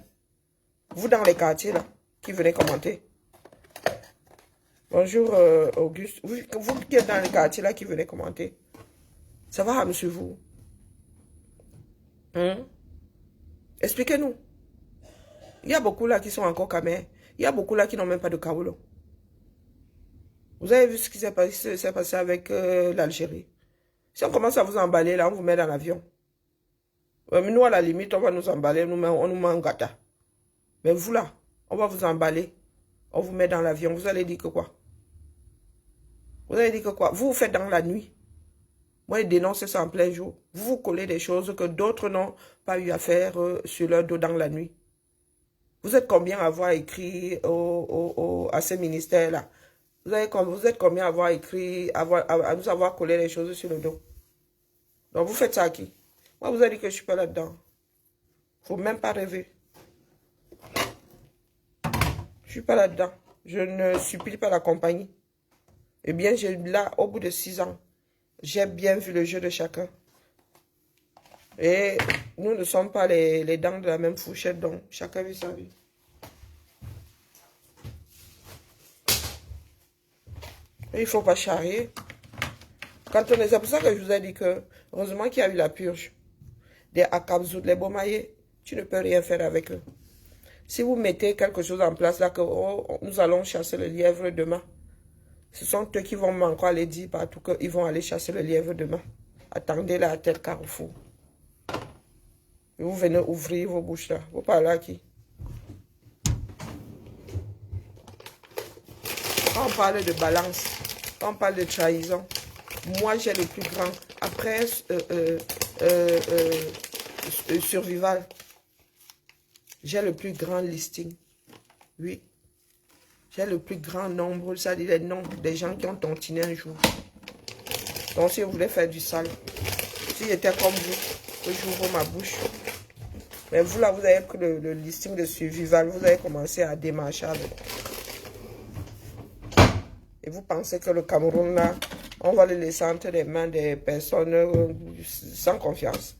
Vous dans les quartiers là, qui venez commenter. Bonjour Auguste. Vous qui êtes dans les quartiers là, qui venez commenter. Ça va ham sur vous. Hein? Expliquez-nous. Il y a beaucoup là qui sont encore camés. Il y a beaucoup là qui n'ont même pas de kaolo. Vous avez vu ce qui s'est passé avec l'Algérie. Si on commence à vous emballer, là, on vous met dans l'avion. Mais nous, à la limite, on va nous emballer, on nous met en gâta. Mais vous, là, on va vous emballer. On vous met dans l'avion. Vous allez dire que quoi? Vous allez dire que quoi? Vous faites dans la nuit. Moi, je dénonce ça en plein jour. Vous vous collez des choses que d'autres n'ont pas eu à faire sur leur dos dans la nuit. Vous êtes combien à avoir écrit à ces ministères-là? Vous êtes combien à avoir écrit, à nous avoir collé les choses sur le dos? Donc vous faites ça à qui? Moi, vous avez dit que je ne suis pas là-dedans. Il ne faut même pas rêver. Je ne suis pas là-dedans. Je ne supplie pas la compagnie. Eh bien, là, au bout de 6 ans, j'ai bien vu le jeu de chacun. Et nous ne sommes pas les dents de la même fourchette, donc chacun vit sa vie. Et il ne faut pas charrier. C'est pour ça que je vous ai dit que, heureusement qu'il y a eu la purge. Des Akabzout, les Bomaye, tu ne peux rien faire avec eux. Si vous mettez quelque chose en place là, que nous allons chasser le lièvre demain, ce sont eux qui vont encore aller dire partout qu'ils vont aller chasser le lièvre demain. Attendez là à tel carrefour. Et vous venez ouvrir vos bouches là. Vous parlez à qui? Quand on parle de balance, quand on parle de trahison, moi j'ai le plus grand. Après survival, j'ai le plus grand listing. Oui. J'ai le plus grand nombre, ça dit les noms des gens qui ont tontiné un jour. Donc si vous voulez faire du sale, si j'étais comme vous, que j'ouvre ma bouche. Mais vous là, vous avez pris le listing de survival, vous avez commencé à démarcher avec. Et vous pensez que le Cameroun là, on va le laisser entre les mains des personnes sans confiance.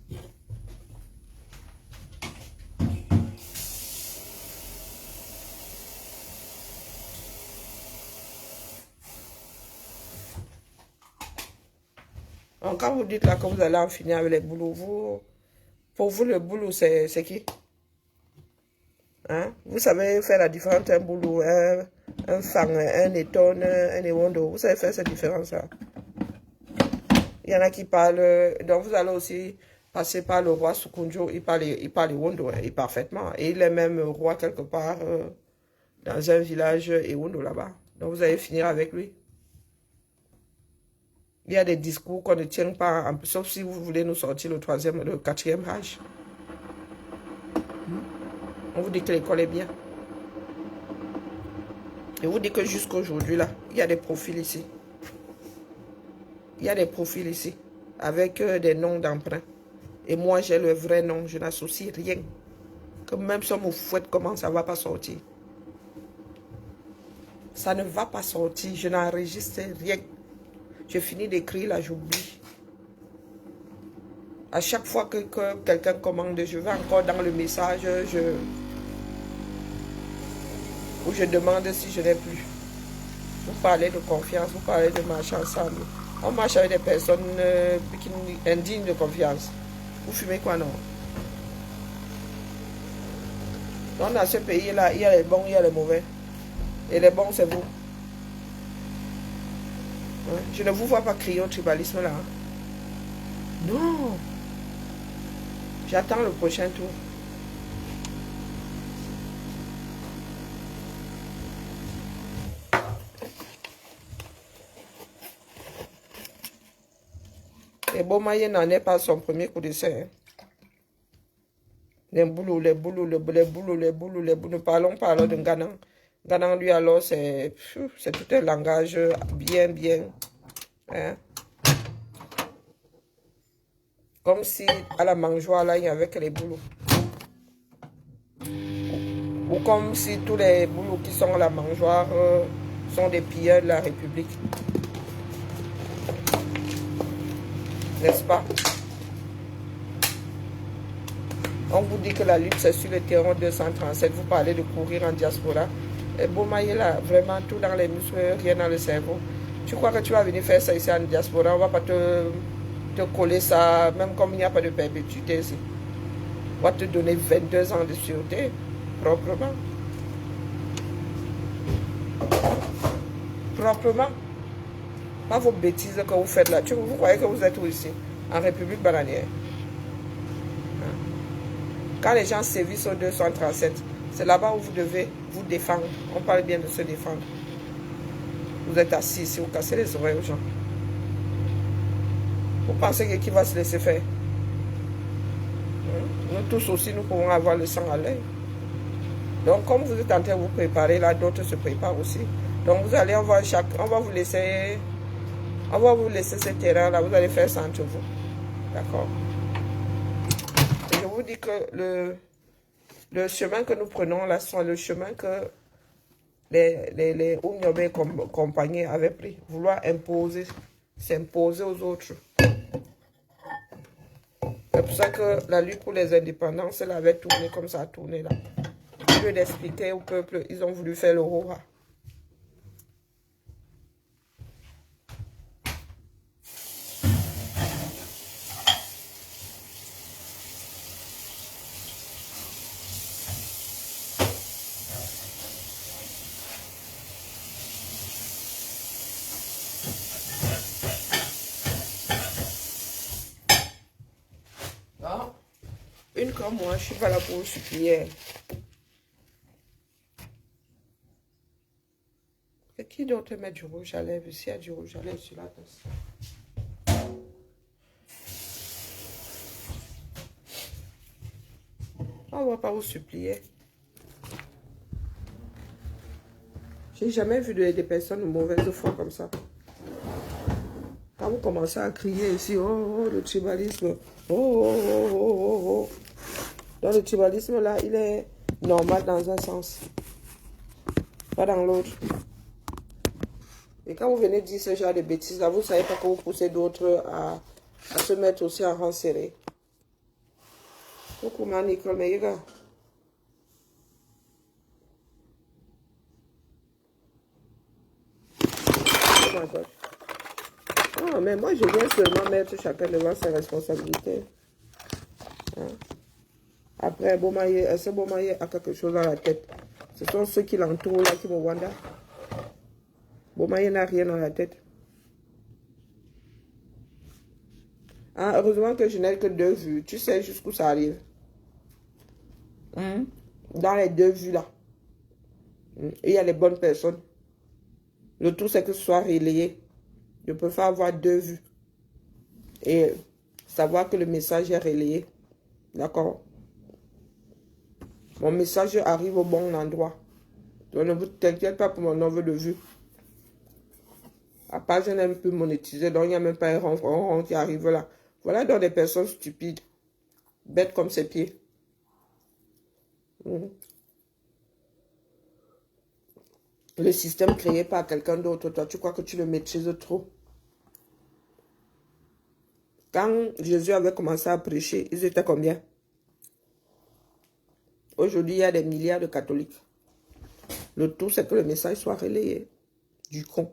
Donc, quand vous dites là que vous allez en finir avec les boulots, pour vous, le boulot, c'est qui? Hein? Vous savez faire la différence entre un boulot, un fang, un étonne, un éwondo. Vous savez faire cette différence-là. Il y en a qui parlent. Donc, vous allez aussi passer par le roi Sukunjo. Il parle éwondo, hein, parfaitement. Et il est même roi quelque part dans un village éwondo là-bas. Donc, vous allez finir avec lui. Il y a des discours qu'on ne tient pas, sauf si vous voulez nous sortir le 4e Reich. On vous dit que l'école est bien. Et vous dit que jusqu'à aujourd'hui, là, il y a des profils ici. Il y a des profils ici, avec des noms d'emprunt. Et moi, j'ai le vrai nom, je n'associe rien. Que même si on me fouette, comment ça ne va pas sortir? Ça ne va pas sortir, je n'enregistre rien. Je finis d'écrire, là, j'oublie. À chaque fois que quelqu'un commande, je vais encore dans le message, où je demande si je n'ai plus. Vous parlez de confiance, vous parlez de marcher ensemble. On marche avec des personnes indignes de confiance. Vous fumez quoi, non? Donc, dans ce pays-là, il y a les bons, il y a les mauvais. Et les bons, c'est vous. Je ne vous vois pas crier au tribalisme là. Non. J'attends le prochain tour. Et Bomaye n'en est pas son premier coup d'essai. Les boulots, les boulots, les boulots, les boulots, les boulots. Parlons de Ganan. Ganan, lui, alors, c'est tout un langage bien. Hein? Comme si à la mangeoire, là, il n'y avait que les boulots. Ou comme si tous les boulots qui sont à la mangeoire sont des pilleurs de la République. N'est-ce pas? On vous dit que la lutte, c'est sur le terrain 237. Vous parlez de courir en diaspora. Et Bomaye, là, vraiment, tout dans les muscles, rien dans le cerveau. Tu crois que tu vas venir faire ça ici en diaspora? On ne va pas te coller ça, même comme il n'y a pas de perpétuité ici. On va te donner 22 ans de sûreté, proprement. Proprement. Pas vos bêtises que vous faites là. Vous croyez que vous êtes où ici? En République bananière. Quand les gens sévissent au 237, c'est là-bas où vous devez vous défendre. On parle bien de se défendre. Vous êtes assis ici, vous cassez les oreilles aux gens. Vous pensez que qui va se laisser faire? Nous tous aussi, nous pouvons avoir le sang à l'œil. Donc, comme vous êtes en train de vous préparer, là, d'autres se préparent aussi. Donc, vous allez avoir on va vous laisser ce terrain-là, vous allez faire ça entre vous. D'accord? Je vous dis que le chemin que nous prenons là, c'est le chemin que les Oumyobe et compagnie avaient pris. Vouloir s'imposer aux autres. C'est pour ça que la lutte pour les indépendances, elle avait tourné comme ça a tourné là. Au lieu d'expliquer au peuple, ils ont voulu faire le roi. Une comme moi, je ne suis pas là pour vous supplier. Et qui d'autre met du rouge à lèvres? Ici, il y a du rouge à lèvres sur la tasse. On ne va pas vous supplier. J'ai jamais vu des personnes de mauvaise foi comme ça. Quand vous commencez à crier ici, oh, le tribalisme, oh. Donc le tribalisme là, il est normal dans un sens, pas dans l'autre. Et quand vous venez dire ce genre de bêtises là, vous ne savez pas que vous poussez d'autres à se mettre aussi en rang serré. Coucou ma Nicole, mais les gars. Ah, mais moi je viens seulement mettre chacun devant ses responsabilités. Hein? Après, ce Bomaye a quelque chose dans la tête. Ce sont ceux qui l'entourent là qui me wanda. Bomaye n'a rien dans la tête. Ah, heureusement que je n'ai que 2 vues. Tu sais jusqu'où ça arrive. Dans les 2 vues là. Il y a les bonnes personnes. Le tout c'est que ce soit relayé. Je préfère avoir 2 vues. Et savoir que le message est relayé. D'accord? Mon message arrive au bon endroit. Donc ne vous t'inquiète pas pour mon nombre de vues. À part, je n'aime plus monétiser, donc il n'y a même pas un rond qui arrive là. Voilà donc des personnes stupides, bêtes comme ses pieds. Le système créé par quelqu'un d'autre, toi, tu crois que tu le maîtrises trop. Quand Jésus avait commencé à prêcher, ils étaient combien? Aujourd'hui, il y a des milliards de catholiques. Le tout, c'est que le message soit relayé. Du con.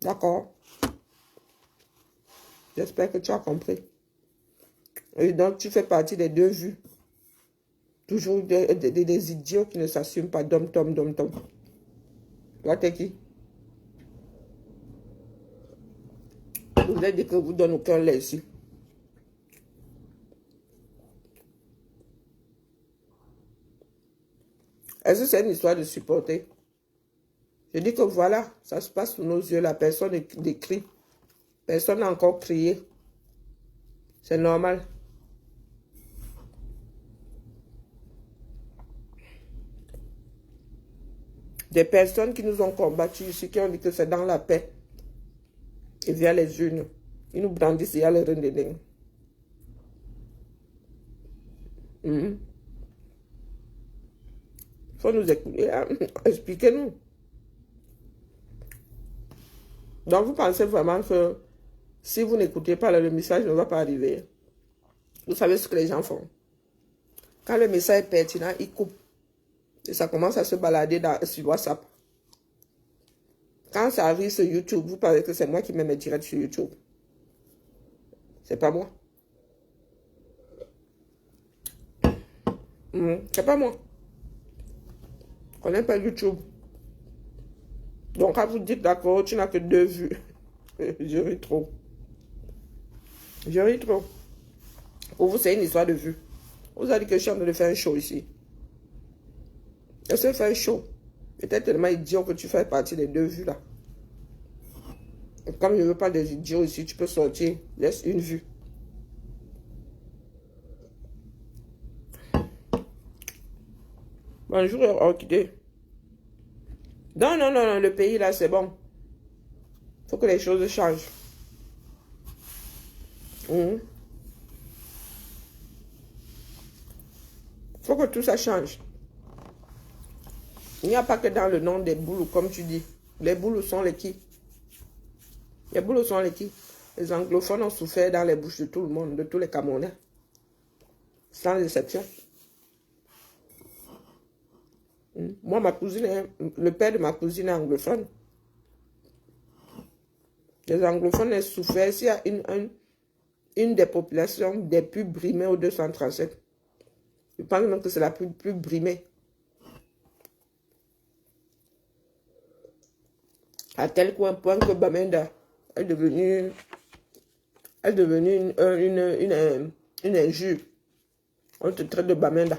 D'accord? J'espère que tu as compris. Et donc, tu fais partie des 2 vues. Toujours des idiots qui ne s'assument pas. Dom-tom. Toi, t'es qui? Vous avez dit que vous ne donnez aucun lait ici. Est-ce que c'est une histoire de supporter? Je dis que voilà, ça se passe sous nos yeux, la personne décrit. Personne n'a encore crié. C'est normal. Des personnes qui nous ont combattus ici, qui ont dit que c'est dans la paix. Et via les urnes. Ils nous brandissent, il y a le rendez-vous. Il faut nous écouter. Expliquez-nous. Donc, vous pensez vraiment que si vous n'écoutez pas, le message ne va pas arriver. Vous savez ce que les gens font. Quand le message est pertinent, ils coupent. Et ça commence à se balader sur WhatsApp. Quand ça arrive sur YouTube, vous pensez que c'est moi qui mets mes directs sur YouTube. C'est pas moi. C'est pas moi. On connais pas YouTube. Donc, quand vous dites d'accord, tu n'as que 2 vues. Je ris trop. Je ris trop. Pour vous, c'est une histoire de vues. Vous avez dit que je suis en train de faire un show ici. Je sais faire un show. Peut-être tellement idiot que tu fais partie des 2 vues là. Et comme je ne veux pas des idiots ici, tu peux sortir. Laisse une vue. Bonjour, Orchidée. Non, non, non, non, le pays là, c'est bon. Il faut que les choses changent. Il faut que tout ça change. Il n'y a pas que dans le nom des boules, comme tu dis. Les boules sont les qui? Les boules sont les qui? Les anglophones ont souffert dans les bouches de tout le monde, de tous les Camerounais. Sans exception. Moi, ma cousine, le père de ma cousine est anglophone. Les anglophones ont souffert. S'il y a une des populations des plus brimées au 237, je pense même que c'est la plus brimée. À tel point que Bamenda est devenue une injure. On te traite de Bamenda.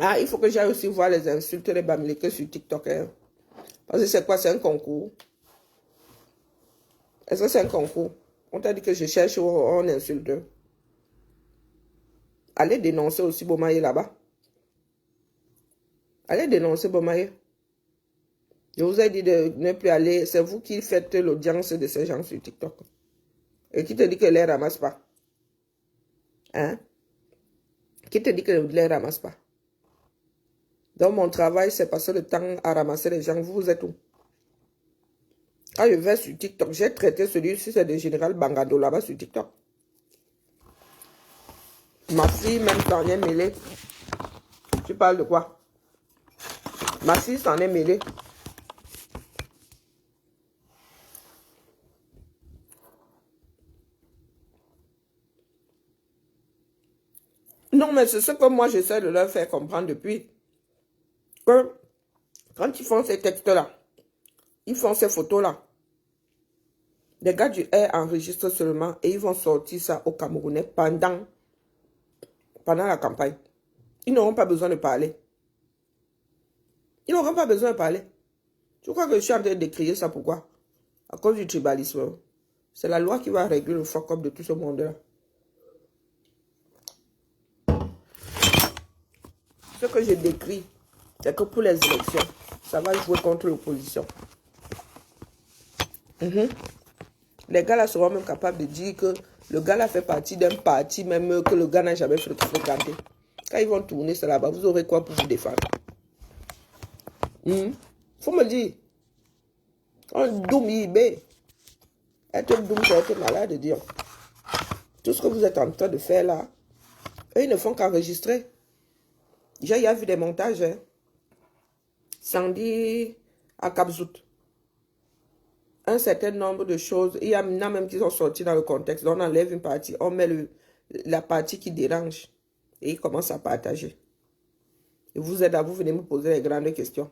Ah, il faut que j'aille aussi voir les insultes des Bamileke sur TikTok. Hein. Parce que c'est quoi? C'est un concours. Est-ce que c'est un concours? On t'a dit que je cherche où on insulte. Allez dénoncer aussi Bomaye là-bas. Allez dénoncer Bomaye. Je vous ai dit de ne plus aller. C'est vous qui faites l'audience de ces gens sur TikTok. Et qui te dit que les ramasse pas? Hein? Qui te dit que les ramasse pas? Donc mon travail, c'est passer le temps à ramasser les gens. Vous êtes où? Quand je vais sur TikTok, j'ai traité celui-ci, c'est le général Bangado là-bas sur TikTok. Ma fille même s'en est mêlée. Tu parles de quoi? Ma fille s'en est mêlée. Non, mais c'est ce que moi j'essaie de leur faire comprendre depuis. Que quand ils font ces textes-là, ils font ces photos-là, les gars du Air enregistrent seulement et ils vont sortir ça aux Camerounais pendant la campagne. Ils n'auront pas besoin de parler. Ils n'auront pas besoin de parler. Tu crois que je suis en train de décrire ça? Pourquoi? À cause du tribalisme. C'est la loi qui va régler le fuck-up de tout ce monde-là. Ce que je décris, c'est que pour les élections, ça va jouer contre l'opposition. Les gars là seront même capables de dire que le gars là fait partie d'un parti même que le gars n'a jamais fréquenté. Quand ils vont tourner ça là-bas, vous aurez quoi pour vous défendre? Faut me dire. Un doum ibé. Être doum, c'est être malade de dire. Tout ce que vous êtes en train de faire là, eux, ils ne font qu'enregistrer. J'ai vu des montages. Hein. Sandy à Kapzout. Un certain nombre de choses. Il y en a même qui sont sortis dans le contexte. On enlève une partie, on met la partie qui dérange. Et ils commencent à partager. Et vous êtes là, vous venez me poser les grandes questions.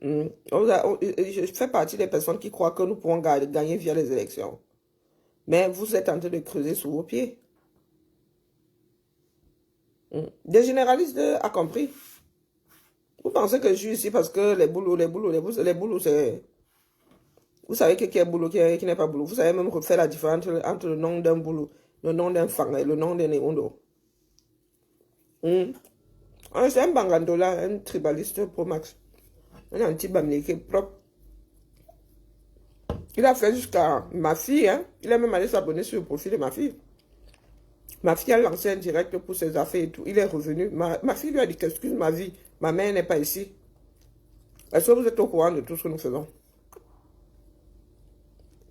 Je fais partie des personnes qui croient que nous pourrons gagner via les élections. Mais vous êtes en train de creuser sous vos pieds. Des généralistes a compris. Vous pensez que je suis ici parce que les boulots, c'est... Vous savez qui est boulot, qui n'est pas boulot. Vous savez même refaire la différence entre le nom d'un boulot, le nom d'un fang et le nom d'un néondo. C'est un bangandola, un tribaliste pro max. Un anti-bamléké propre. Il a fait jusqu'à ma fille, hein. Il a même allé s'abonner sur le profil de ma fille. Ma fille a lancé un direct pour ses affaires et tout. Il est revenu. Ma fille lui a dit, excuse ma vie, ma mère n'est pas ici. Est-ce que vous êtes au courant de tout ce que nous faisons?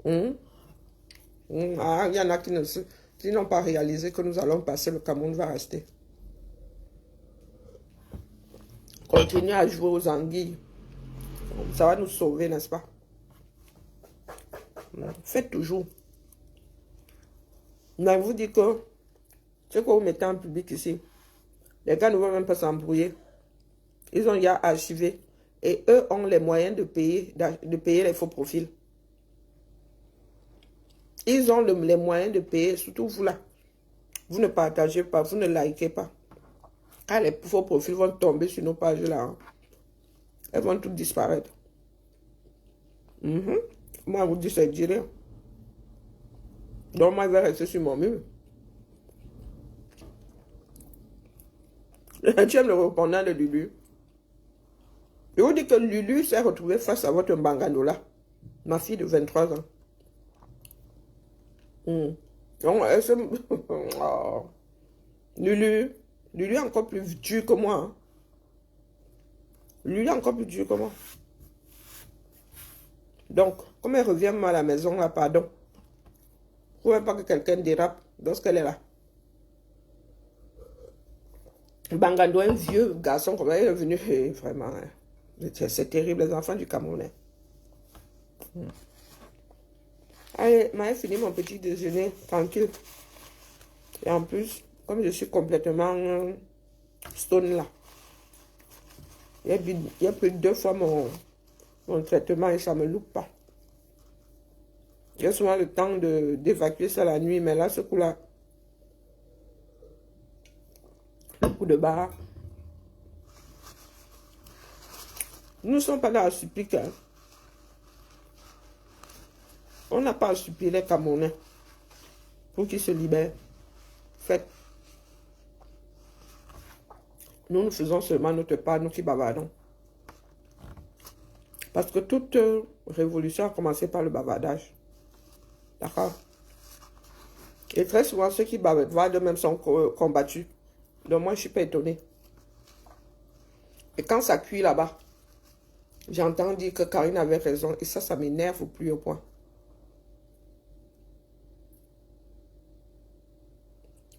Ah, il y en a qui n'ont pas réalisé que nous allons passer, le Cameroun va rester. Continuez à jouer aux anguilles. Ça va nous sauver, n'est-ce pas? Faites toujours. Mais vous dites que ce que vous mettez en public ici, les gars ne vont même pas s'embrouiller. Ils ont déjà archivé. Et eux ont les moyens de payer les faux profils. Ils ont les moyens de payer, surtout vous là. Vous ne partagez pas, vous ne likez pas. Quand les faux profils vont tomber sur nos pages là, hein, elles vont toutes disparaître. Moi, vous dis, c'est dire. Donc, moi, je vais rester sur mon mur. Tu aimes le répondant de Lulu. Je vous dis que Lulu s'est retrouvée face à votre Bangandola, ma fille de 23 ans. Donc, elle se... Oh. Lulu est encore plus dur que moi. Hein. Lulu est encore plus dur que moi. Donc, comme elle revient à la maison, là, pardon. Vous ne pouvez pas que quelqu'un dérape lorsqu'elle est là. Bangando, un vieux garçon comme elle est venu, vraiment. Hein. C'est terrible, les enfants du Camerounais. Allez, j'ai fini mon petit déjeuner, tranquille. Et en plus, comme je suis complètement stone là, il y a plus de 2 fois mon traitement et ça ne me loupe pas. J'ai souvent le temps d'évacuer ça la nuit, mais là, ce coup-là, le coup de barre. Nous ne sommes pas dans la supplique. Hein. On n'a pas à supplier les Camerounais pour qu'ils se libèrent. Faites. Nous faisons seulement notre part, nous qui bavardons. Parce que toute révolution a commencé par le bavardage. D'accord? Et très souvent, ceux qui bavardent eux-mêmes sont combattus. Donc moi, je ne suis pas étonné. Et quand ça cuit là-bas, j'entends dire que Karine avait raison. Et ça m'énerve au plus haut point.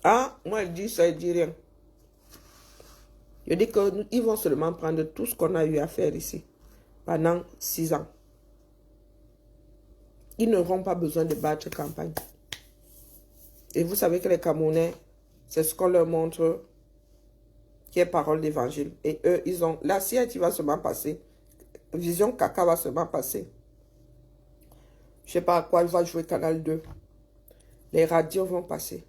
Ah, moi, elle dit ça, elle dit rien. Je dis qu'ils vont seulement prendre tout ce qu'on a eu à faire ici pendant 6 ans. Ils n'auront pas besoin de battre campagne. Et vous savez que les Camerounais, c'est ce qu'on leur montre qui est parole d'évangile. Et eux, ils ont... La CIT va seulement passer. Vision Caca va seulement passer. Je ne sais pas à quoi elle va jouer Canal 2. Les radios vont passer.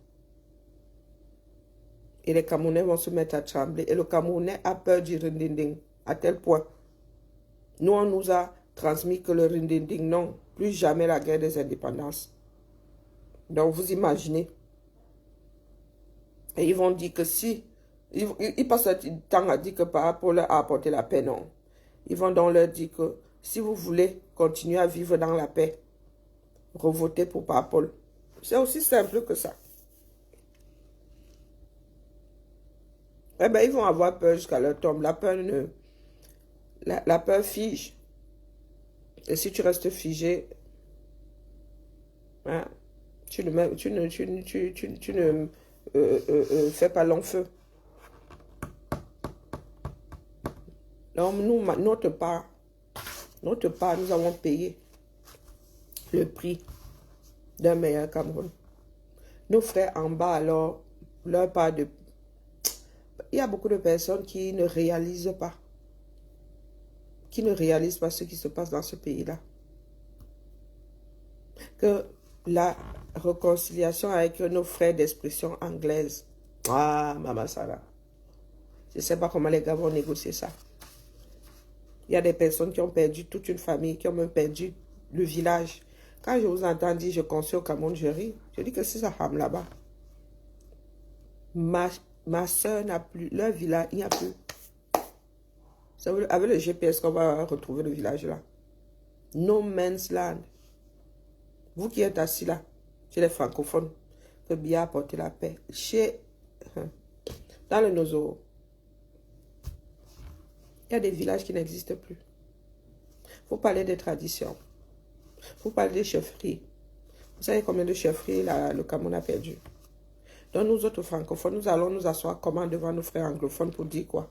Et les Camerounais vont se mettre à trembler. Et le Camerounais a peur du rindinding. À tel point. Nous, on nous a transmis que le rindinding, non. Plus jamais la guerre des indépendances. Donc, vous imaginez. Et ils vont dire que si... Ils passent le temps à dire que par rapport a apporté la paix, non. Ils vont donc leur dire que si vous voulez continuer à vivre dans la paix, revotez pour Paul. C'est aussi simple que ça. Eh bien, ils vont avoir peur jusqu'à leur tombe. La peur la peur fige. Et si tu restes figé, hein, tu ne fais pas long feu. Donc, notre part, nous avons payé le prix d'un meilleur Cameroun. Nos frères en bas, alors, leur part de... Il y a beaucoup de personnes qui ne réalisent pas. Qui ne réalisent pas ce qui se passe dans ce pays-là. Que la réconciliation avec nos frères d'expression anglaise. Ah, Maman Sarah. Je ne sais pas comment les gars vont négocier ça. Il y a des personnes qui ont perdu toute une famille, qui ont même perdu le village. Quand je vous entends dire, je construis au Cameroun, je ris. Je dis que c'est sa femme là-bas. Ma soeur n'a plus, leur village, il n'y a plus. Avec le GPS qu'on va retrouver le village là. No man's land. Vous qui êtes assis là, chez les francophones, que bien apporter la paix. Dans le Nozo, il y a des villages qui n'existent plus. Il faut parler des traditions. Il faut parler des chefferies. Vous savez combien de chefferies le Cameroun a perdu? Donc nous autres francophones, nous allons nous asseoir comment devant nos frères anglophones pour dire quoi?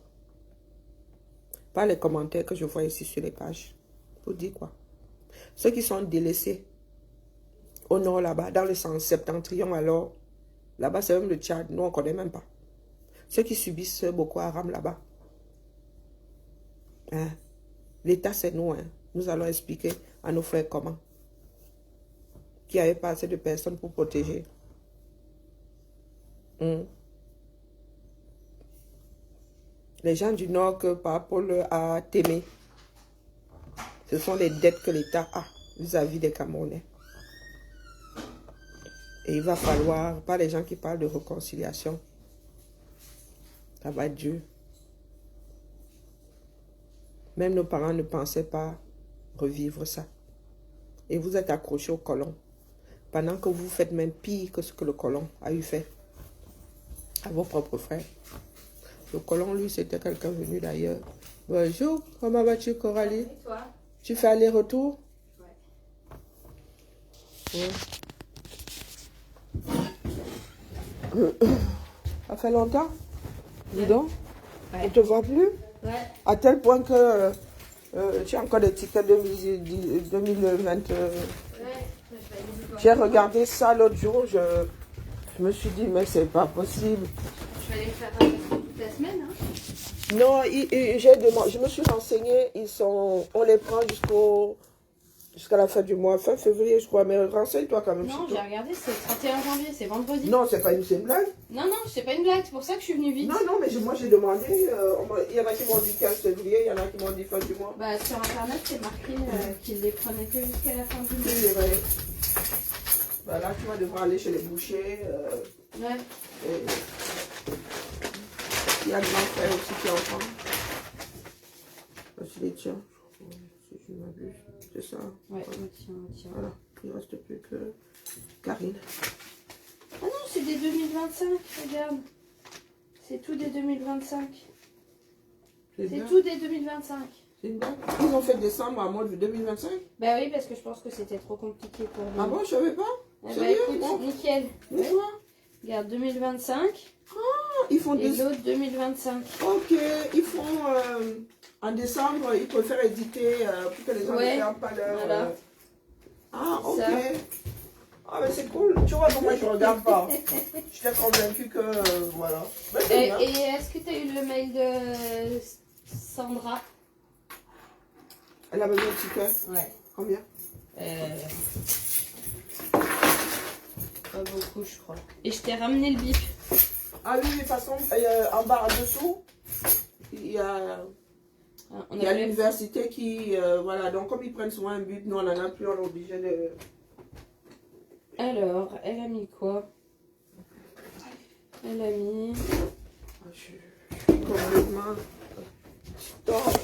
Pas les commentaires que je vois ici sur les pages. Pour dire quoi? Ceux qui sont délaissés au nord là-bas, dans le septentrion alors, là-bas c'est même le Tchad, nous on ne connaît même pas. Ceux qui subissent Boko Haram là-bas. Hein? L'État c'est nous, hein? Nous allons expliquer à nos frères comment. Qui n'avaient pas assez de personnes pour protéger. Les gens du Nord que Paul a témé, ce sont les dettes que l'État a vis-à-vis des Camerounais. Et il va falloir, pas les gens qui parlent de réconciliation, ça va être dur. Même nos parents ne pensaient pas revivre ça. Et vous êtes accrochés au colon. Pendant que vous faites même pire que ce que le colon a eu fait à vos propres frères. Le colon, lui, c'était quelqu'un venu d'ailleurs. Bonjour, comment vas-tu, Coralie? Et toi? Tu fais aller-retour? Ouais. Ça fait longtemps? Dis donc. Ouais. On ne te voit plus? Ouais. À tel point que tu as encore des tickets 2020. J'ai regardé ça l'autre jour. Je me suis dit, mais c'est pas possible. Je vais aller faire un resto toute la semaine. Hein. Non, je me suis renseignée. On les prend jusqu'à la fin du mois, fin février, je crois. Mais renseigne-toi quand même. Non, j'ai regardé, c'est le 31 janvier, c'est vendredi. Non, c'est pas une blague. Non, c'est pas une blague, c'est pour ça que je suis venue vite. Non, mais moi j'ai demandé. Il y en a qui m'ont dit 15 février, il y en a qui m'ont dit fin du mois. Bah, sur internet, c'est marqué qu'ils les prenaient que jusqu'à la fin du mois. C'est vrai. Bah, là, tu vas devoir aller chez les bouchers. Ouais. Il y a le grand frère aussi qui est enfant. Là, c'est les tiens. Si je ne m'abuse. C'est ça. Ouais, tiens. Voilà. Il ne reste plus que Karine. Ah non, c'est des 2025, regarde. C'est tout des 2025. C'est tout des 2025. C'est une blague. Ils ont fait décembre à mois de 2025? Bah oui, parce que je pense que c'était trop compliqué pour nous. Ah bon, je savais pas? Eh Sérieux? bah écoute, Bon. nickel. Bonjour. Regarde, 2025 Ils font et des... l'autre 2025. Ok, ils font... en décembre, ils préfèrent éditer pour que les gens ne perdent pas leur... Voilà. Ah, ok. Ça. Ah, mais c'est cool. Tu vois, moi, je regarde pas. J'étais convaincue que... voilà. Mais c'est bien. Et est-ce que tu as eu le mail de Sandra? Elle a besoin de tickets. Ouais. Combien? Pas beaucoup, je crois. Et je t'ai ramené le bip. Ah oui, de toute façon, en bas, en dessous, il y a... Il y a l'université qui... voilà, donc comme ils prennent souvent un but, nous, on n'en a plus, on est obligé de... Alors, elle a mis quoi? Elle a mis... Je suis complètement... Stop.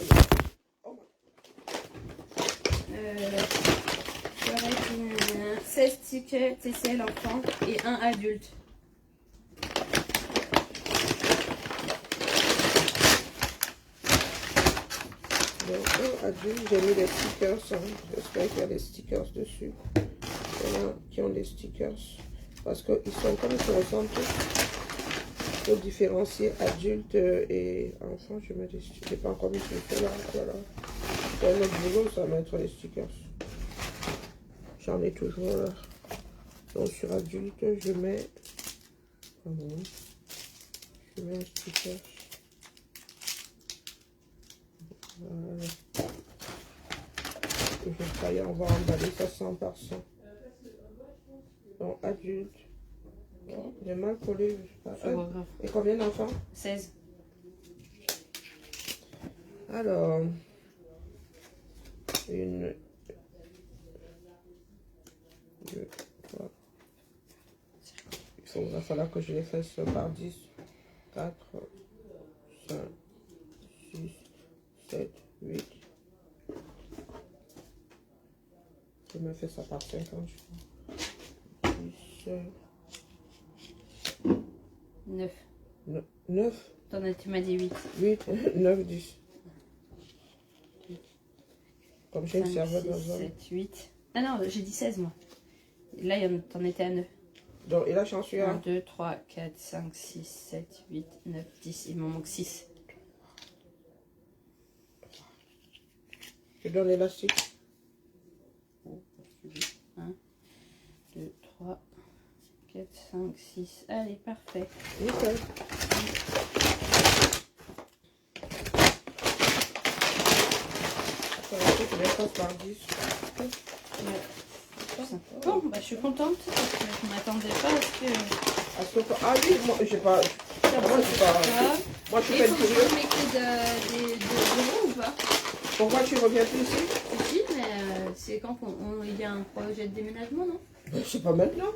J'aurais dit 16 tickets TCL enfant et un adulte. Donc, adulte, j'ai mis des stickers. Hein. J'espère qu'il y a des stickers dessus. Il y en a qui ont des stickers. Parce qu'ils sont comme ils se ressemblent tous. Il faut différencier adulte et enfant. Je mets des stickers. Je n'ai pas encore mis ce que là. Voilà. C'est un autre boulot, ça, mettre les stickers. J'en ai toujours là. Donc, sur adulte, je mets... Je mets un sticker. Voilà. Et on va emballer ça 100 par 100. Donc, adulte. Okay. J'ai mal collé, je sais pas. Et combien d'enfants? 16. Alors, une, deux, trois. Il va falloir que je les fasse par 10, 4, 5, 6, 7, 8. Je me fais ça par 50, je crois. 10, 9. 9. Tu m'as dit 8. 8, 9, 10. Comme j'ai une 5, serveur 6, dans un. 7, 8. Ah non, j'ai dit 16 moi. Là, t'en étais à 9. Donc, et là, j'en suis à 1, 2, 3, 4, 5, 6, 7, 8, 9, 10. Il m'en manque 6. Je donne l'élastique. 1, 2, 3, 4, 5, 6. Allez, parfait. Nickel. Je les fasse par 10. Bon, bah, je suis contente parce que je ne m'attendais pas à ce que... Ah oui, moi, j'ai pas... Moi, je suis pas... Moi, je suis Et pas il faut que je curieux. fasse mes clés de bureau ou pas? Pourquoi tu reviens plus ici? Si, mais c'est quand il y a un projet de déménagement, non? C'est pas maintenant.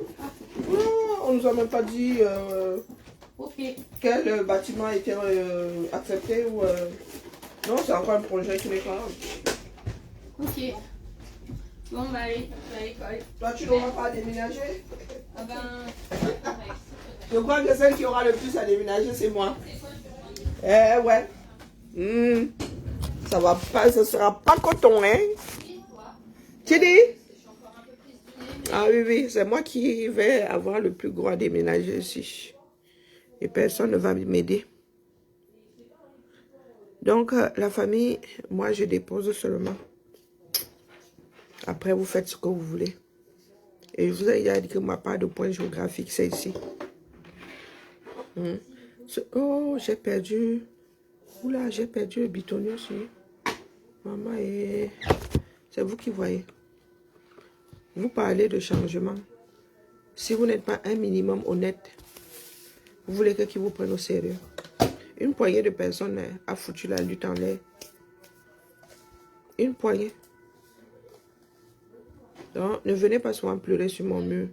Non, on nous a même pas dit Ok. quel bâtiment a été accepté ou... Non, c'est encore un projet qui n'est pas... Ok. Bon, bah allez, à l'école. Toi, tu n'auras pas à déménager? Ah ben... Je crois que celle qui aura le plus à déménager, c'est moi. Eh ouais. Ça va pas, ce sera pas coton, hein? Tu dis? Ah oui, oui, c'est moi qui vais avoir le plus gros à déménager ici. Et personne ne va m'aider. Donc, la famille, moi, je dépose seulement. Après, vous faites ce que vous voulez. Et je vous ai déjà dit que ma part de point géographique, c'est ici. Oh, j'ai perdu. Oula, j'ai perdu le bitonio aussi. Maman, et... c'est vous qui voyez. Vous parlez de changement. Si vous n'êtes pas un minimum honnête, vous voulez que qui vous prenne au sérieux. Une poignée de personnes a foutu la lutte en l'air. Une poignée. Donc, ne venez pas souvent pleurer sur mon mur.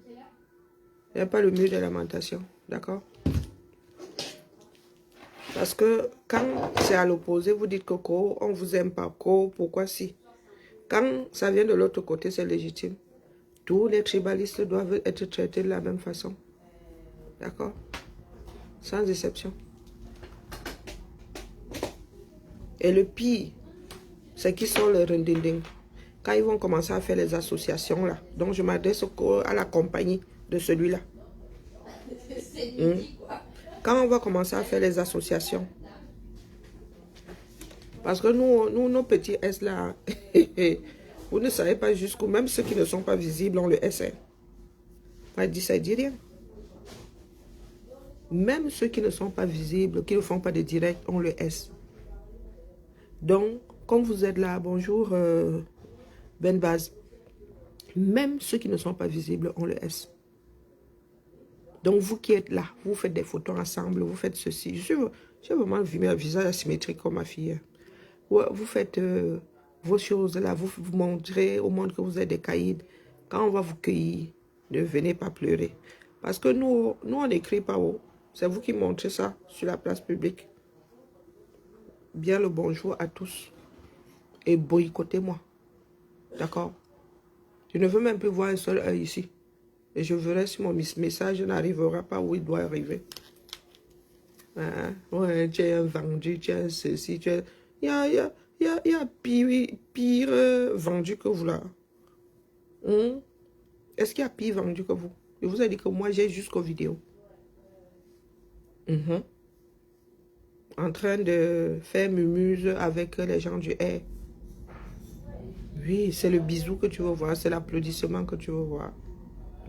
Il n'y a pas le mur de lamentation. D'accord? Parce que quand c'est à l'opposé, vous dites Coco, on vous aime pas. Coco, pourquoi si? Quand ça vient de l'autre côté, c'est légitime. Tous les tribalistes doivent être traités de la même façon. D'accord? Sans exception. Et le pire, c'est qu'ils sont les rendinding. Quand ils vont commencer à faire les associations là, donc je m'adresse à la compagnie de celui-là. Quand on va commencer à faire les associations, parce que nous nos petits S là, vous ne savez pas jusqu'où, même ceux qui ne sont pas visibles ont le S. Ça dit rien. Même ceux qui ne sont pas visibles, qui ne font pas de direct, ont le S. Donc, comme vous êtes là, bonjour Ben Baz, même ceux qui ne sont pas visibles ont le S. Donc, vous qui êtes là, vous faites des photos ensemble, vous faites ceci. J'ai vraiment un visage asymétrique comme ma fille. Vous faites vos choses là, vous montrez au monde que vous êtes des caïds. Quand on va vous cueillir, ne venez pas pleurer. Parce que nous on n'écrit pas haut. C'est vous qui montrez ça sur la place publique. Bien le bonjour à tous. Et boycottez-moi. D'accord? Je ne veux même plus voir un seul œil ici. Et je verrai si mon message n'arrivera pas où il doit arriver. Hein? Ouais, tu es vendu, tu es ceci, tu es... Il y a pire vendu que vous là. Est-ce qu'il y a pire vendu que vous? Je vous ai dit que moi, j'ai jusqu'aux vidéos. En train de faire mumuse avec les gens du air. Oui, c'est le bisou que tu veux voir, c'est l'applaudissement que tu veux voir.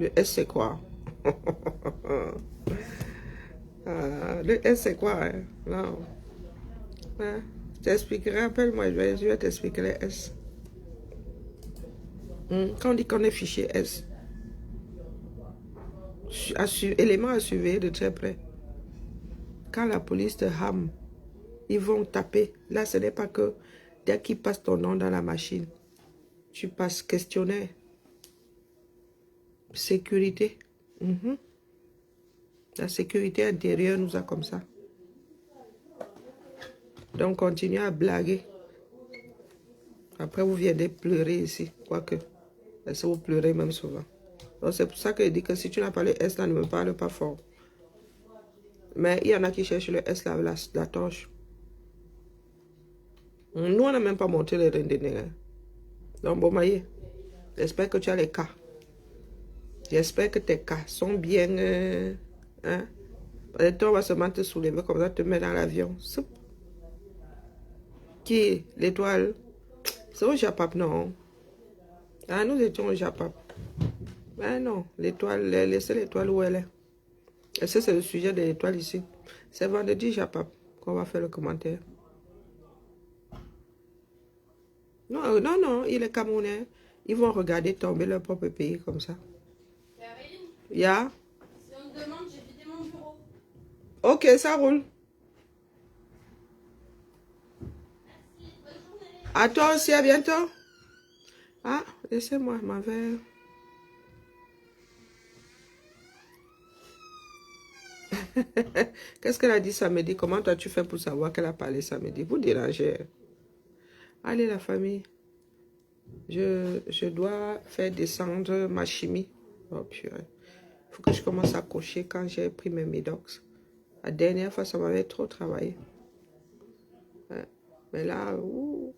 Le S, c'est quoi? Le S, c'est quoi? Hein? Non. Hein? Je t'expliquerai, appelle-moi, je vais t'expliquer les S. Quand on dit qu'on est fichier S, élément à surveiller de très près. Quand la police te rame Ils vont taper. Là, ce n'est pas que dès qu'ils passent ton nom dans la machine, tu passes questionnaire. Sécurité. Mhm. La sécurité intérieure nous a comme ça. Donc, continuez à blaguer. Après, vous viendrez pleurer ici. Quoique, parce que vous pleurez même souvent. Donc, c'est pour ça que je dis que si tu n'as pas le S là, ne me parle pas fort. Mais il y en a qui cherchent le S là, la torche. Nous, on n'a même pas monté les rendez-vous. Donc, bon, maïe, j'espère que tu as les cas. J'espère que tes cas sont bien... hein? Parce que on va seulement te soulever comme ça, te mettre dans l'avion. Qui est l'étoile? C'est au Japap, non? Ah, nous étions au Japap. Ben non, l'étoile, laissez l'étoile où elle est. Et ça, c'est le sujet de l'étoile ici. C'est vendredi Japap qu'on va faire le commentaire. Non, non, non, il est Camerounais. Ils vont regarder tomber leur propre pays comme ça. Ya? Si on me demande, j'ai vidé mon bureau. Ok, ça roule. Merci, bonne journée. À toi aussi, à bientôt. Ah, laissez-moi ma verre. Qu'est-ce qu'elle a dit samedi? Comment toi tu fais pour savoir qu'elle a parlé samedi? Vous dérangez. Allez, la famille. Je dois faire descendre ma chimie. Oh, purée. Il faut que je commence à cocher quand j'ai pris mes Médox. La dernière fois, ça m'avait trop travaillé. Ouais. Mais là, ouh,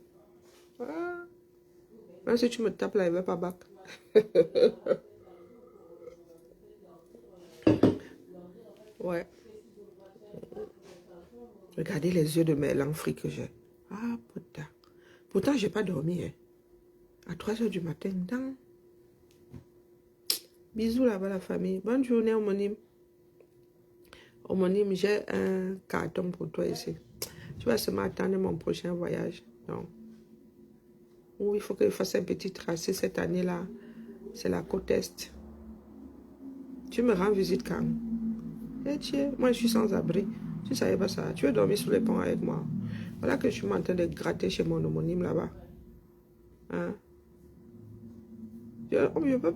ah. Même si tu me tapes là, il ne va pas bac. Ouais. Regardez les yeux de mes lanfris que j'ai. Ah, putain. Pourtant, je n'ai pas dormi. Hein. À 3 h du matin. Dans... Bisous là-bas, la famille. Bonne journée, homonyme. Homonyme, j'ai un carton pour toi ici. Tu vas seulement attendre mon prochain voyage. Donc, il faut que je fasse un petit tracé cette année-là. C'est la côte Est. Tu me rends visite quand? Eh tiens, moi je suis sans abri. Tu ne savais pas ça. Tu veux dormir sur les ponts avec moi. Voilà que je suis en train de gratter chez mon homonyme là-bas. Hein? Je peux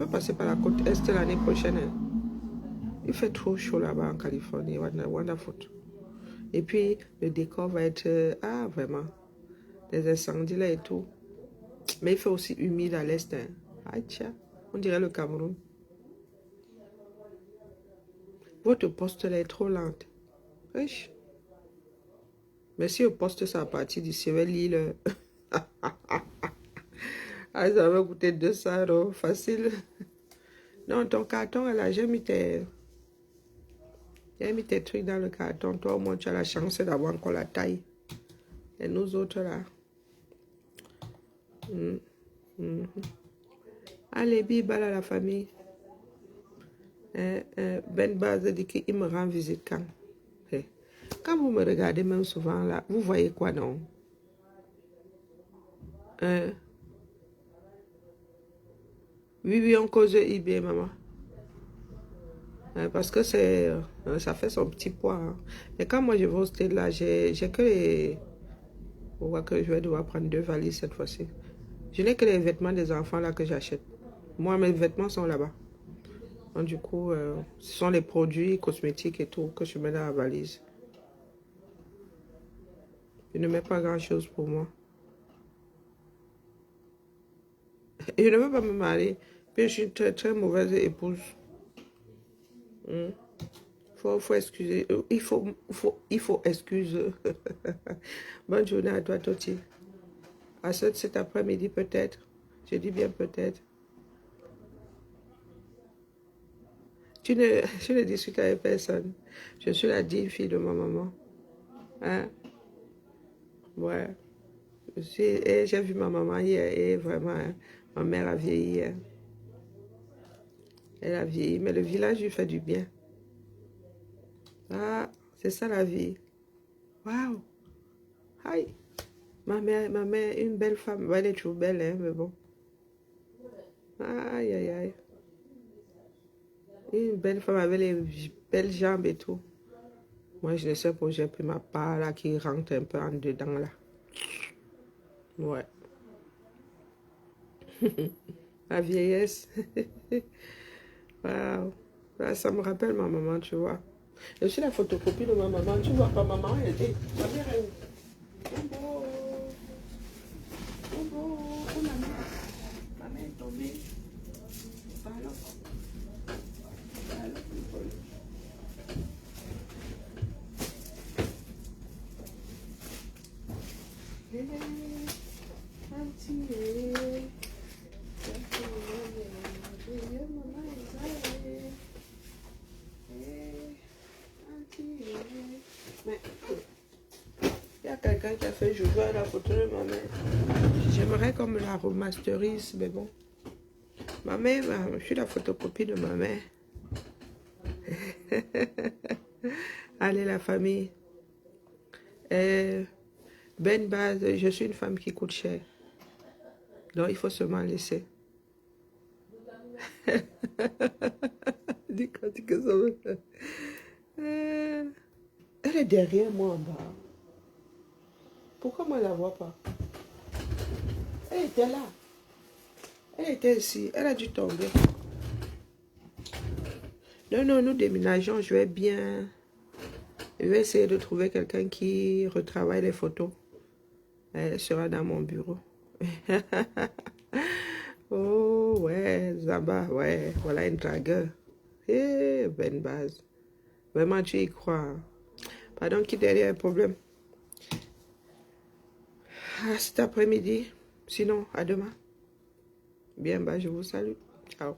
passer par la côte Est l'année prochaine. Hein. Il fait trop chaud là-bas en Californie. Wonderful. Et puis, le décor va être... ah, vraiment. Des incendies là et tout. Mais il fait aussi humide à l'Est. Hein. Ah, tiens. On dirait le Cameroun. Votre poste là est trop lente. Wesh. Mais si le poste ça à partir d'ici, l'île... ah, ça va coûter 200 € facile. Non, ton carton, là, j'ai mis tes trucs dans le carton. Toi, au moins, tu as la chance d'avoir encore la taille. Et nous autres, là. Allez, bibala la famille. Ben Baz dit qu'il me rend visite quand? Quand vous me regardez même souvent, là, vous voyez quoi, non? Oui, on cause bien, maman. Parce que ça fait son petit poids. Hein. Et quand moi je vais au stade là, j'ai que les... On voit que je vais devoir prendre 2 valises cette fois-ci. Je n'ai que les vêtements des enfants là que j'achète. Moi, mes vêtements sont là-bas. Donc, du coup, ce sont les produits cosmétiques et tout que je mets dans la valise. Je ne mets pas grand-chose pour moi. Et je ne veux pas me marier. Puis je suis une très, très mauvaise épouse. Faut excuser. Il faut excuse. Bonne journée à toi, Toti. À cet après-midi, peut-être. Je dis bien peut-être. Je ne discute avec personne. Je suis la digne fille de ma maman. Hein? Ouais. J'ai vu ma maman hier et vraiment, hein, ma mère a vieilli. Hein. Elle a vieilli, mais le village lui fait du bien. Ah, c'est ça la vie. Waouh. Aïe. Ma mère, une belle femme. Elle est toujours belle, hein, mais bon. Aïe, aïe, aïe. Une belle femme avec les belles jambes et tout. Moi, je ne sais pas, j'ai pris ma part là qui rentre un peu en dedans là. Ouais. La vieillesse. Waouh. Là, ça me rappelle ma maman, tu vois. Je suis la photocopie de ma maman. Tu vois pas, maman, elle était. Ma mère est où? Bobo. Bobo. Oh, maman. Maman est tombée. Allô. Allô, people. Mais il y a quelqu'un qui a fait jouer à la photo de ma mère. J'aimerais qu'on me la remasterise, mais bon. Ma mère, je suis la photocopie de ma mère. Allez, la famille. Ben Baz, je suis une femme qui coûte cher. Donc, il faut seulement laisser. Dis quand que ça me fait. Elle est derrière moi en bas. Pourquoi moi je ne la vois pas? Elle était là. Elle était ici. Elle a dû tomber. Non, non, nous déménageons. Je vais essayer de trouver quelqu'un qui retravaille les photos. Elle sera dans mon bureau. Oh, ouais, Zaba, ouais, voilà une dragueur. Eh, Ben Baz. Vraiment, tu y crois. Hein? Pardon, qui derrière un problème? À cet après-midi. Sinon, à demain. Bien, bah, je vous salue. Ciao.